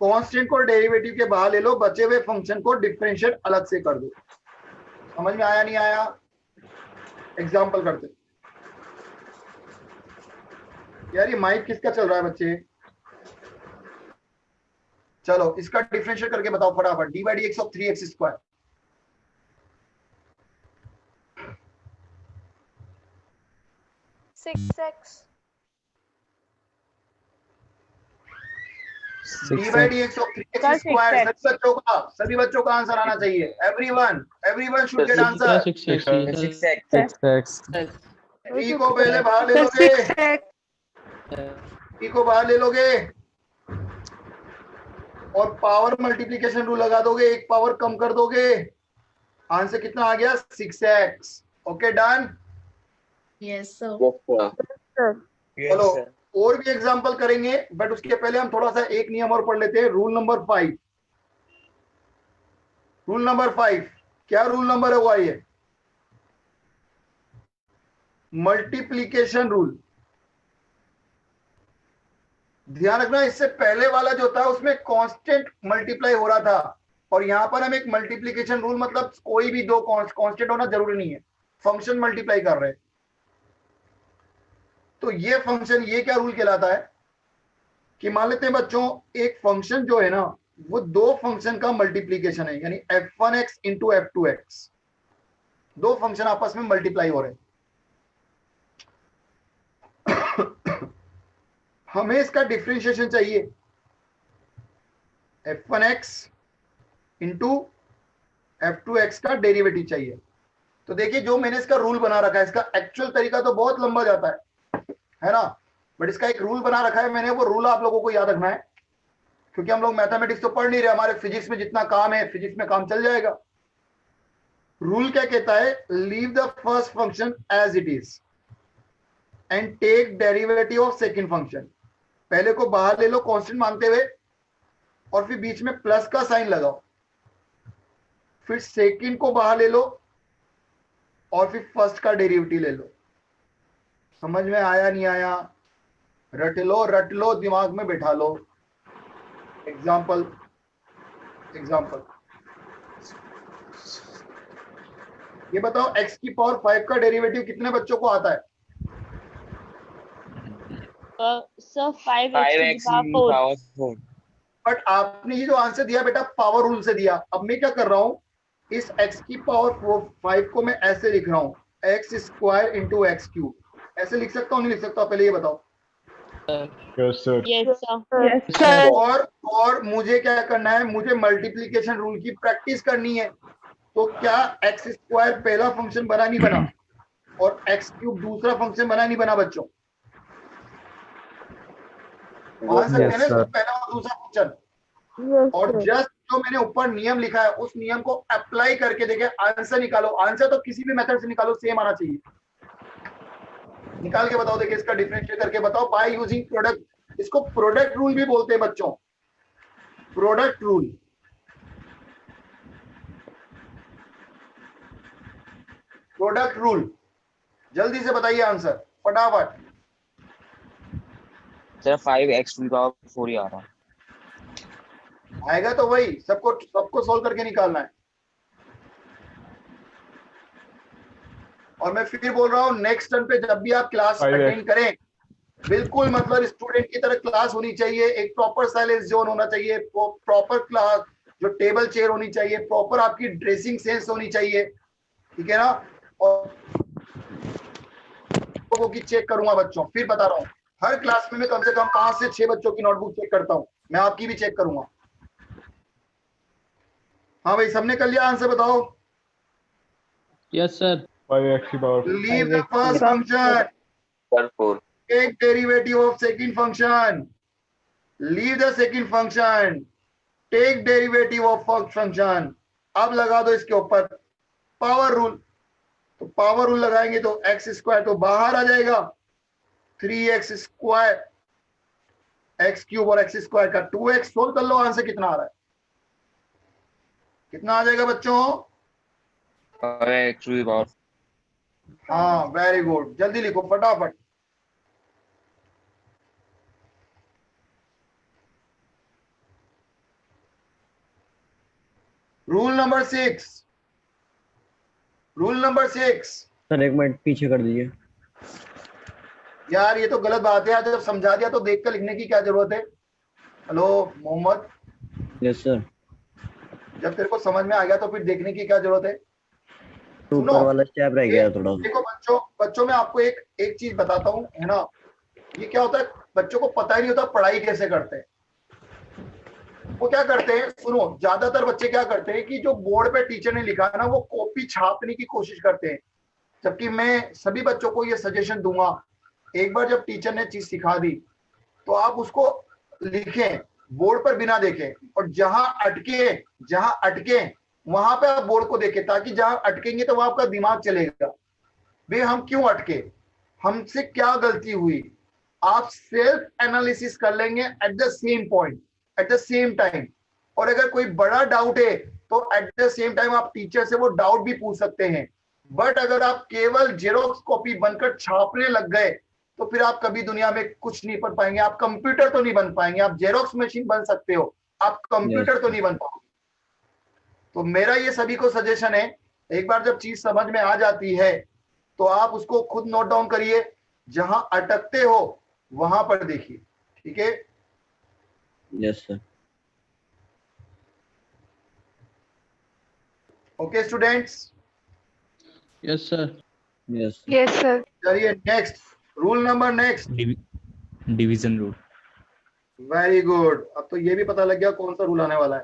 कांस्टेंट को डेरिवेटिव के बाहर ले लो, बचे हुए फंक्शन को डिफरेंशिएट अलग से कर दो। समझ में आया नहीं आया? एग्जांपल करते। यार ये माइक किसका चल रहा है बच्चे? चलो इसका डिफरेंशिएट करके बताओ फटाफट। D by D X of 3x square. D by D X of 3x square. सभी बच्चों का आंसर आना चाहिए। Everyone should get answer. 6x। e को पहले बाहर ले लोगे, e को बाहर ले लोगे और पावर मल्टीप्लिकेशन रूल लगा दोगे, एक पावर कम कर दोगे, आंसर कितना आ गया? 6x। Okay done. Yes sir. चलो और भी एग्जांपल करेंगे, बट उसके पहले हम थोड़ा सा एक नियम और पढ़ लेते हैं। Rule number 5। रूल नंबर 5 क्या रूल नंबर है? वो आइए, मल्टीप्लिकेशन रूल। ध्यान रखना, इससे पहले वाला जो था उसमें कांस्टेंट मल्टीप्लाई हो रहा था, और यहां पर हम एक मल्टीप्लिकेशन रूल, मतलब कोई भी दो कांस्टेंट होना जरूरी नहीं है, फंक्शन मल्टीप्लाई कर रहे हैं। तो ये फंक्शन, ये क्या रूल कहलाता है कि मान लेते हैं बच्चों एक फंक्शन जो है ना वो दो फंक्शन का मल्टीप्लिकेशन है, यानी f1x इंटू f2x, दो फंक्शन आपस में मल्टीप्लाई हो रहे हैं। हमें इसका डिफरेंशिएशन चाहिए, f1x इंटू f2x का डेरिवेटिव चाहिए। तो देखिए जो मैंने इसका रूल बना रखा है, इसका एक्चुअल तरीका तो बहुत लंबा जाता है ना, बट इसका एक रूल बना रखा है मैंने, वो रूल आप लोगों को याद रखना है, क्योंकि हम लोग मैथमेटिक्स तो पढ़ नहीं रहे, हमारे फिजिक्स में जितना काम है फिजिक्स में काम चल जाएगा। रूल क्या कहता है, leave the first function as it is and take derivative of second function. पहले को बाहर ले लो कांस्टेंट मानते हुए, और फिर बीच में प्लस का साइन लगाओ, फिर सेकंड को बाहर ले लो और फिर फर्स्ट का डेरिवेटिव ले लो। समझ में आया नहीं आया? रट लो, दिमाग में बैठा लो। एग्जाम्पल ये बताओ, x की पावर 5 का डेरिवेटिव कितने बच्चों को आता है? Sir 5x to 5x the power 4. power 4. But आपने ये जो आंसर दिया बेटा पावर रूल से दिया। अब मैं क्या कर रहा हूं, इस x की पावर 5 को मैं ऐसे लिख रहा हूं, x square into x cube. ऐसे लिख सकता हूं नहीं लिख सकता? पहले ये बताओ। Yes, sir. Yes, sir. और मुझे क्या करना है, मुझे मल्टीप्लीकेशन रूल की प्रैक्टिस करनी है। तो क्या एक्स स्क्वायर पहला फंक्शन बना नहीं बना, और एक्स क्यूब दूसरा फंक्शन बना नहीं बना बच्चों? मान सकते हैं ना इसको, पहला और दूसरा फंक्शन। और जस्ट जो मैंने ऊपर नियम लिखा है उस नियम को अप्लाई करके देखे, आंसर निकालो। आंसर तो किसी भी मेथड से निकालो, सेम आना चाहिए। निकाल के बताओ, देखिए इसका डिफरेंशिएट करके बताओ बाय यूजिंग प्रोडक्ट। इसको प्रोडक्ट रूल भी बोलते हैं बच्चों, प्रोडक्ट रूल। प्रोडक्ट रूल, जल्दी से बताइए आंसर फटाफट। Sir 5x to the power 4 ही आ रहा है। आएगा तो वही, सबको सोल्व करके निकालना है। और मैं फिर बोल रहा हूं, नेक्स्ट टर्न पे जब भी आप क्लास अटेंड करें, बिल्कुल मतलब स्टूडेंट की तरह क्लास होनी चाहिए। एक प्रॉपर साइलेंस जोन होना चाहिए, प्रॉपर क्लास, जो टेबल चेयर होनी चाहिए, प्रॉपर आपकी ड्रेसिंग सेंस होनी चाहिए, ठीक है ना। और लोगों की चेक करूंगा बच्चों, फिर बता रहा हूँ, हर क्लास में मैं कम से कम 5 से 6 बच्चों की नोटबुक चेक करता हूँ, मैं आपकी भी चेक करूंगा। हाँ भाई, सबने कर लिया? आंसर बताओ। Yes, sir. 5x की power. Leave the first function, 4. Take derivative of second function, leave the second function, take derivative of first function. अब लगा दो इसके ऊपर पावर रूल। तो पावर रूल लगाएंगे तो एक्स स्क्वायर तो बाहर आ जाएगा, 3x स्क्वायर, एक्स क्यूब और एक्स स्क्वायर का 2x। सोल्व कर लो, आंसर कितना आ रहा है? कितना आ जाएगा बच्चों? 5x to the power. हाँ, वेरी गुड, जल्दी लिखो फटाफट। Rule number 6, rule number 6। Sir एक मिनट पीछे कर दीजिए। यार ये तो गलत बात है, जब समझा दिया तो देख कर लिखने की क्या जरूरत है? हेलो मोहम्मद। Yes sir. जब तेरे को समझ में आ गया तो फिर देखने की क्या जरूरत है? ऊपर वाला स्टेप रह गया थोड़ा। देखो बच्चों में आपको एक चीज बताता हूँ, है ना। ये क्या होता है, बच्चों को पता ही नहीं होता पढ़ाई कैसे करते हैं। वो क्या करते हैं, सुनो, ज्यादातर बच्चे क्या करते हैं कि जो बोर्ड पे टीचर ने लिखा है ना, वो कॉपी छापने की कोशिश करते हैं। जबकि मैं सभी बच्चों को ये सजेशन दूंगा, एक बार जब टीचर ने चीज सिखा दी तो आप उसको लिखें बोर्ड पर बिना देखे, और जहां अटके वहां पे आप बोर्ड को देखें, ताकि जहां अटकेंगे तो वहां आपका दिमाग चलेगा, भाई हम क्यों अटके, हमसे क्या गलती हुई। आप सेल्फ एनालिसिस कर लेंगे at the same point, at the same time. और अगर कोई बड़ा डाउट है तो एट द सेम टाइम आप टीचर से वो डाउट भी पूछ सकते हैं। बट अगर आप केवल जेरोक्स कॉपी बनकर छापने लग गए तो फिर आप कभी दुनिया में कुछ नहीं पढ़ पाएंगे। आप कंप्यूटर तो नहीं बन पाएंगे, आप जेरोक्स मशीन बन सकते हो, आप कंप्यूटर तो नहीं बन पाओगे। तो मेरा ये सभी को सजेशन है, एक बार जब चीज समझ में आ जाती है तो आप उसको खुद नोट डाउन करिए, जहां अटकते हो वहां पर देखिए, ठीक है। Yes sir. Okay students. Yes, sir. Yes Yes, sir. चलिए next rule number, next division rule. Very good, अब तो ये भी पता लग गया कौन सा रूल आने वाला है,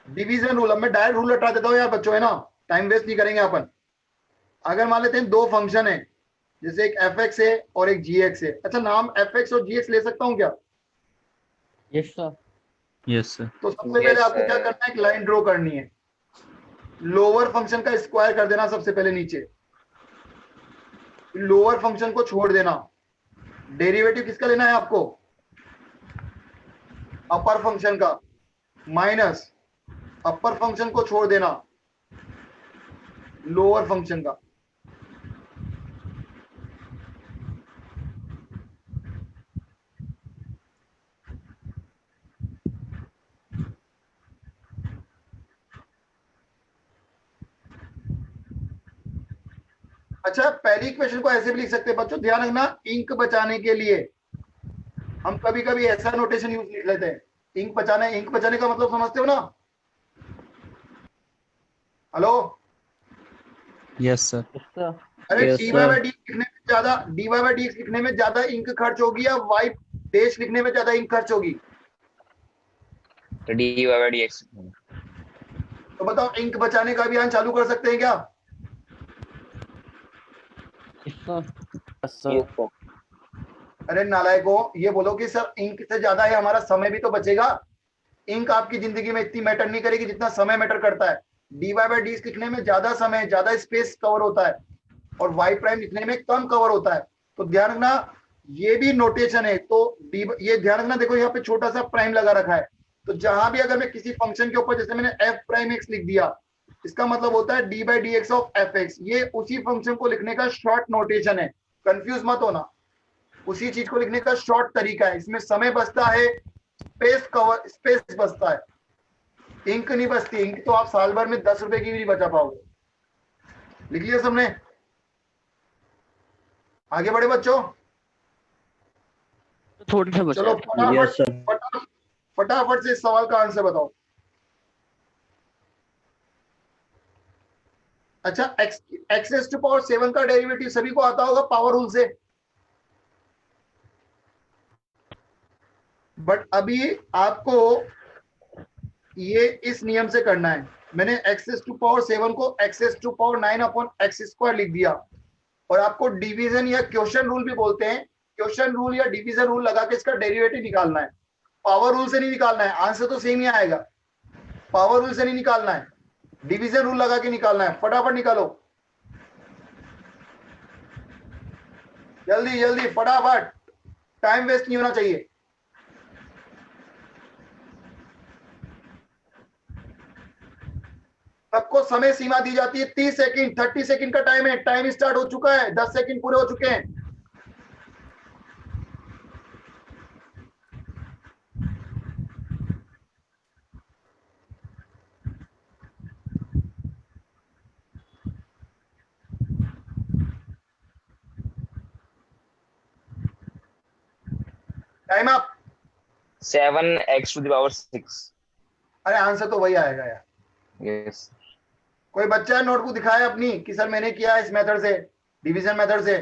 डिवीजन रूल। अब मैं डायरेक्ट रूल हटा देता हूँ यार बच्चों, है ना, टाइम वेस्ट नहीं करेंगे अपन। अगर मान लेते हैं दो फंक्शन है, जैसे एक एफ एक्स है और एक जी एक्स है। अच्छा, नाम एफ एक्स और जी एक्स ले सकता हूँ क्या? Yes sir. Yes sir. तो सबसे पहले आपको क्या करना है, एक लाइन ड्रॉ करनी है, लोअर फंक्शन का स्क्वायर कर देना सबसे पहले नीचे, लोअर फंक्शन को छोड़ देना। डेरिवेटिव किसका लेना है आपको? अपर फंक्शन का, माइनस अपर फंक्शन को छोड़ देना लोअर फंक्शन का। अच्छा, पहली इक्वेशन को ऐसे भी लिख सकते हैं बच्चों, ध्यान रखना, इंक बचाने के लिए हम कभी कभी ऐसा नोटेशन यूज लिख लेते हैं, इंक बचाना। इंक बचाने का मतलब समझते हो ना? हेलो? Yes sir. अरे Yes, dy sir. By D लिखने में ज्यादा, dy बाई डी लिखने में ज्यादा इंक खर्च होगी या y डैश लिखने में ज्यादा इंक खर्च होगी? तो डी बाई डी एक्स। तो बताओ, इंक बचाने का अभियान चालू कर सकते हैं क्या? अरे नालायकों, ये बोलो कि सर इंक से ज्यादा है हमारा समय भी तो बचेगा। इंक आपकी जिंदगी में इतनी मैटर नहीं करेगी जितना समय मैटर करता है। डी वाई बाई डी लिखने में ज्यादा समय, ज्यादा स्पेस कवर होता है, और वाई प्राइम लिखने में कम कवर होता है। तो ध्यान रखना, ये भी नोटेशन है। तो डी, ये ध्यान रखना, देखो यहाँ पे छोटा सा प्राइम लगा रखा है, तो जहां भी अगर मैं किसी फंक्शन के ऊपर, जैसे मैंने एफ प्राइम एक्स लिख दिया, इसका मतलब होता है D by D X of F x. ये उसी फंक्शन को लिखने का शॉर्ट नोटेशन है, कंफ्यूज मत होना, उसी चीज को लिखने का शॉर्ट तरीका है। इसमें समय बचता है, स्पेस कवर, स्पेस बचता है, इंक नहीं बचती। इंक तो आप साल भर में 10 रुपए की भी नहीं बचा पाओगे। लिख लिया सबने? आगे बढ़े बच्चों, थोड़ा सा बचा चलो है। फटाफट से इस सवाल का आंसर बताओ। अच्छा, एक्स टू पावर 7 का डेरिवेटिव सभी को आता होगा पावर रूल से, बट अभी आपको ये इस नियम से करना है। मैंने एक्स टू पावर 7 को x two power 9 upon x square लिख दिया, और आपको डिवीजन या क्वेश्चन रूल भी बोलते हैं, क्वेश्चन रूल या डिवीजन रूल लगा के इसका डेरिवेटिव निकालना है। पावर रूल से नहीं निकालना है, आंसर तो सेम ही आएगा। पावर रूल से नहीं निकालना है, डिवीजन रूल लगा के निकालना है। फटाफट निकालो, जल्दी जल्दी फटाफट, टाइम वेस्ट नहीं होना चाहिए। सबको समय सीमा दी जाती है 30 सेकंड, 30 सेकंड का टाइम है। टाइम स्टार्ट हो चुका है, 10 सेकंड पूरे हो चुके हैं। Time up. 7x to the power 6। अरे आंसर तो वही आएगा यार। यस। कोई बच्चा नोटबुक दिखाए अपनी कि सर मैंने किया इस मेथड से, डिवीजन मेथड से।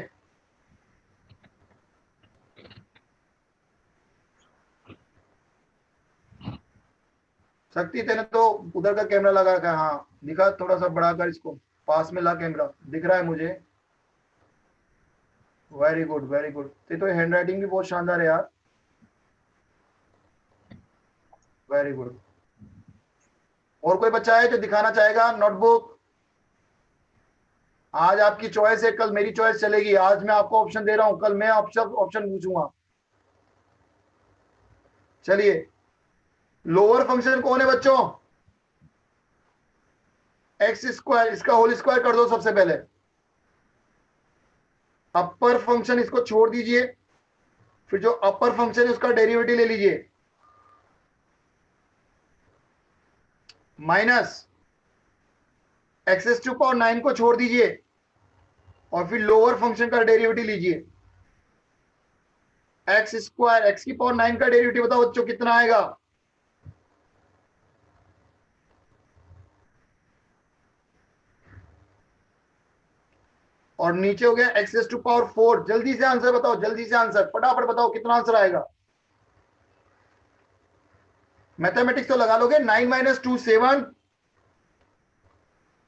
शक्ति तेने तो उधर का कैमरा लगा रखा है, हाँ दिखा, थोड़ा सा बढ़ा कर इसको, पास में ला कैमरा, दिख रहा है मुझे। Very good very good. तो हैंड राइटिंग भी बहुत शानदार है यार, वेरी गुड। और कोई बच्चा है जो दिखाना चाहेगा नोटबुक? आज आपकी चॉइस है, कल मेरी चॉइस चलेगी। आज मैं आपको ऑप्शन दे रहा हूं, कल मैं ऑप्शन पूछूंगा। चलिए, लोअर फंक्शन कौन है बच्चों? एक्स स्क्वायर, इसका होल स्क्वायर कर दो सबसे पहले। अपर फंक्शन इसको छोड़ दीजिए, फिर जो अपर फंक्शन है उसका डेरिवेटिव ले लीजिए, माइनस एक्स टू पावर 9 को छोड़ दीजिए, और फिर लोअर फंक्शन का डेरिवेटिव लीजिए। एक्स स्क्वायर, एक्स की पावर 9 का डेरिवेटिव बताओ बच्चों कितना आएगा? और नीचे हो गया x रेज़ टू पावर 4। जल्दी से आंसर बताओ, जल्दी से आंसर, फटाफट बताओ कितना आंसर आएगा। मैथमेटिक्स तो लगा लोगे, 9 माइनस 2 7,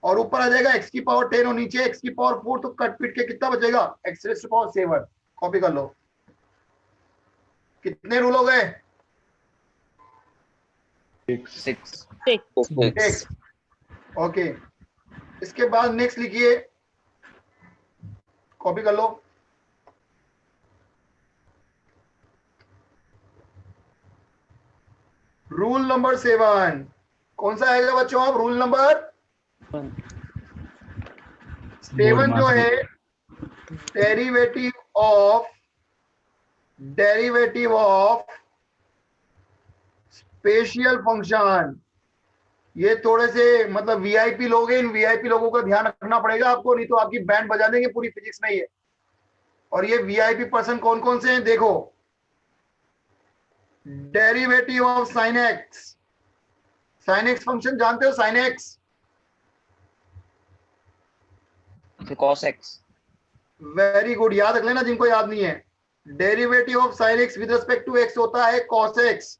और ऊपर आ जाएगा x की पावर 10 और नीचे x की पावर 4, तो कट पीट के कितना बचेगा, x raise to power 7। Copy कर लो। कितने रूल हो गए? 6. 6। ओके, इसके बाद नेक्स्ट लिखिए, कॉपी कर लो। रूल नंबर 7 कौन सा आएगा बच्चों? अब रूल नंबर 7 जो है, डेरिवेटिव ऑफ स्पेशियल फंक्शन। ये थोड़े से मतलब वीआईपी लोग हैं, इन वीआईपी लोगों का ध्यान रखना पड़ेगा आपको, नहीं तो आपकी बैंड बजा देंगे पूरी फिजिक्स में ये। और ये वीआईपी पर्सन कौन कौन से हैं देखो। Derivative of sine x, sine x function जानते हो? Sine x, cos x, very good, याद रख लेना जिनको याद नहीं है। Derivative of sine x with respect to x होता है cos x।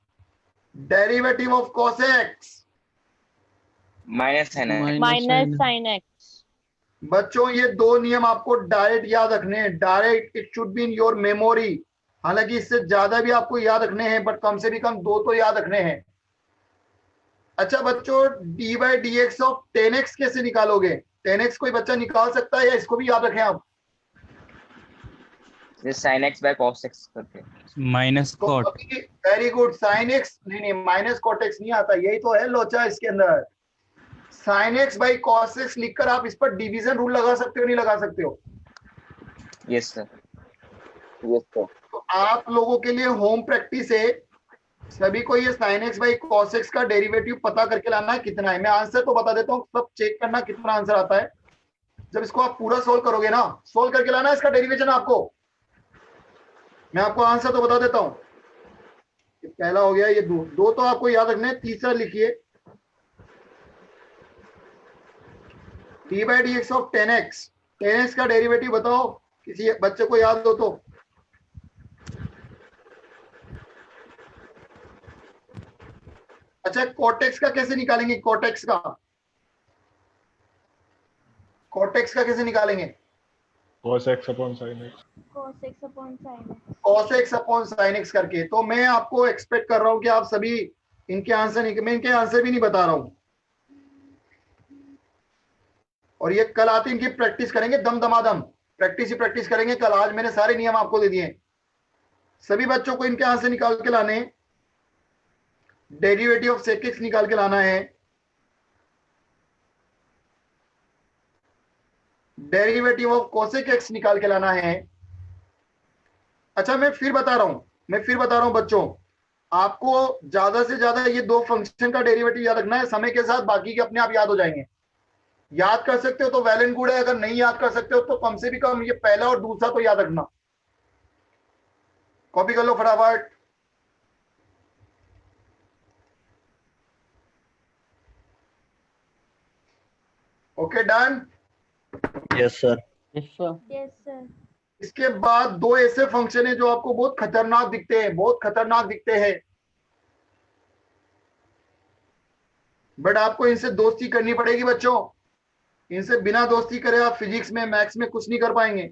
Derivative of cos x minus sin x, minus sin x. बच्चों ये दो नियम आपको डायरेक्ट याद रखने हैं, direct, it should be in your memory. हालांकि इससे ज्यादा भी आपको याद रखने हैं, बट कम से भी कम दो तो याद रखने हैं। अच्छा बच्चों, D by D X of 10x कैसे निकालोगे? 10x कोई बच्चा निकाल सकता है या इसको भी याद रखें आप? sin x by cos x करके। माइनस तो cot. Very good, sine x नहीं, माइनस कॉट एक्स नहीं आता, यही तो है लोचा इसके अंदर। Sine x by cos x लिखकर आप इस पर डिवीजन रूल लगा सकते हो, नहीं लगा सकते हो? Yes sir. तो आप लोगों के लिए होम प्रैक्टिस है, सभी को ये sign x by cos x का डेरिवेटिव पता करके लाना है कितना है। मैं आंसर तो बता देता हूँ, सब चेक करना कितना आंसर आता है। जब इसको आप पूरा सोल्व करोगे ना, सोल्व करके लाना है इसका डेरिवेशन आपको। मैं आपको आंसर तो बता देता हूं, पहला हो गया, ये दो तो आपको याद रखना है। तीसरा लिखिए, D by D X of 10x, 10x का डेरिवेटिव बताओ, किसी बच्चे को याद हो तो। अच्छा, कोटेक्स का कैसे निकालेंगे? कोटेक्स का कैसे निकालेंगे? Cos x upon sin x. cos x upon sin x. cos x upon sin x करके। तो मैं आपको एक्सपेक्ट कर रहा हूं कि आप सभी इनके आंसर नहीं, मैं इनके आंसर भी नहीं बता रहा हूं। और ये कल आते इनकी प्रैक्टिस करेंगे, दम दमादम प्रैक्टिस ही प्रैक्टिस करेंगे कल। आज मैंने सारे नियम आपको दे दिए। सभी बच्चों को इनके आंसर निकाल के लाने, डेरिवेटिव ऑफ sec x निकाल के लाना है, डेरिवेटिव ऑफ cosec x निकाल के लाना है। अच्छा मैं फिर बता रहा हूं बच्चों, आपको ज्यादा से ज्यादा ये दो फंक्शन का डेरिवेटिव याद रखना है। समय के साथ बाकी के अपने आप याद हो जाएंगे। याद कर सकते हो तो वेल एंड गुड है, अगर नहीं याद कर सकते हो तो कम से भी कम ये पहला और दूसरा तो याद रखना। कॉपी कर लो फटाफट। Okay done. Yes sir. Yes, sir. Yes, sir. इसके बाद दो ऐसे फंक्शन है जो आपको बहुत खतरनाक दिखते हैं, बट आपको इनसे दोस्ती करनी पड़ेगी बच्चों। इनसे बिना दोस्ती करे आप फिजिक्स में, मैथ्स में कुछ नहीं कर पाएंगे।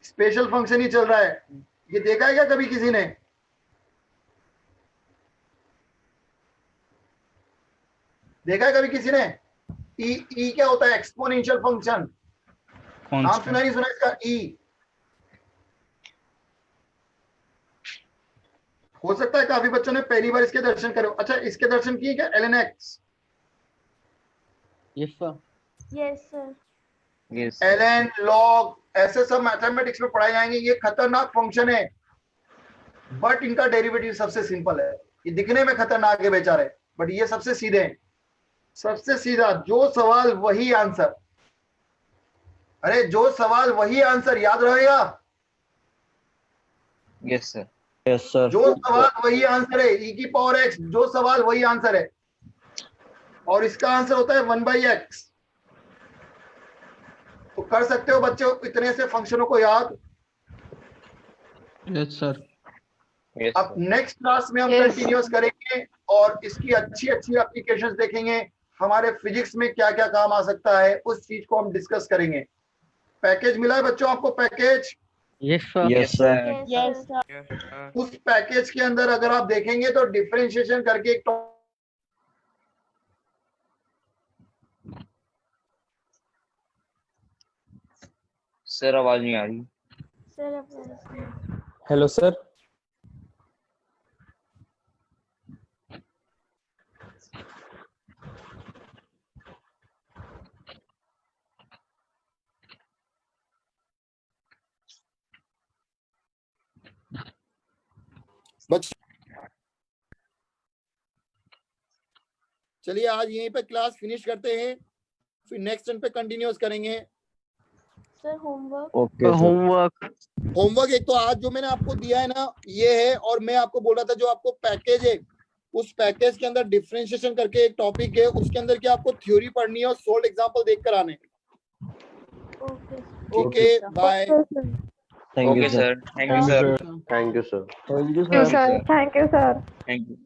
स्पेशल फंक्शन ही चल रहा है। ये देखा है क्या कभी किसी ने? देखा है कभी किसी ने? ई क्या होता है? Exponential function. नाम सुना नहीं सुना इसका? ई हो सकता है काफी बच्चों ने पहली बार इसके दर्शन करे। अच्छा इसके दर्शन किए क्या? ln x, Yes, sir. Yes, sir. Yes ln log, ऐसे सब मैथमेटिक्स में पढ़ाए जाएंगे। ये खतरनाक फंक्शन है, बट इनका डेरिवेटिव सबसे सिंपल है। ये दिखने में खतरनाक है बेचारे, बट ये सबसे सीधे हैं। सबसे सीधा, जो सवाल वही आंसर। अरे जो सवाल वही आंसर, याद रहेगा? Yes sir. Yes sir. जो सवाल वही आंसर है, e की पावर x, जो सवाल वही आंसर है। और इसका आंसर होता है 1/x। तो कर सकते हो बच्चों इतने से फंक्शनों को याद? Yes, sir. Yes, अब sir. नेक्स्ट क्लास में हम Yes. कंटिन्यूअस करेंगे और इसकी अच्छी अच्छी एप्लीकेशंस देखेंगे, हमारे फिजिक्स में क्या क्या काम आ सकता है उस चीज को हम डिस्कस करेंगे। पैकेज मिला है बच्चों आपको? Package, yes sir. Yes, sir. Yes, sir. उस पैकेज के अंदर अगर आप देखेंगे तो डिफरेंशिएशन करके एक सर आवाज नहीं आ रही। Sir, hello sir. चलिए आज यहीं पे क्लास फिनिश करते हैं, फिर नेक्स्ट टर्न पे कंटिन्यूअस करेंगे। sir, homework. Okay, sir. Homework. Homework एक तो आज जो मैंने आपको दिया है ना ये है, और मैं आपको बोल रहा था जो आपको पैकेज है उस पैकेज के अंदर डिफरेंशिएशन करके एक टॉपिक है, उसके अंदर क्या आपको थ्योरी पढ़नी है और सोल्व एग्जांपल देखकर आने। Okay. Okay bye. Okay, sir. Thank Okay, you, sir. sir. Thank you, sir. Thank you, sir. Thank you Thank you, sir. Thank you, sir. Thank you.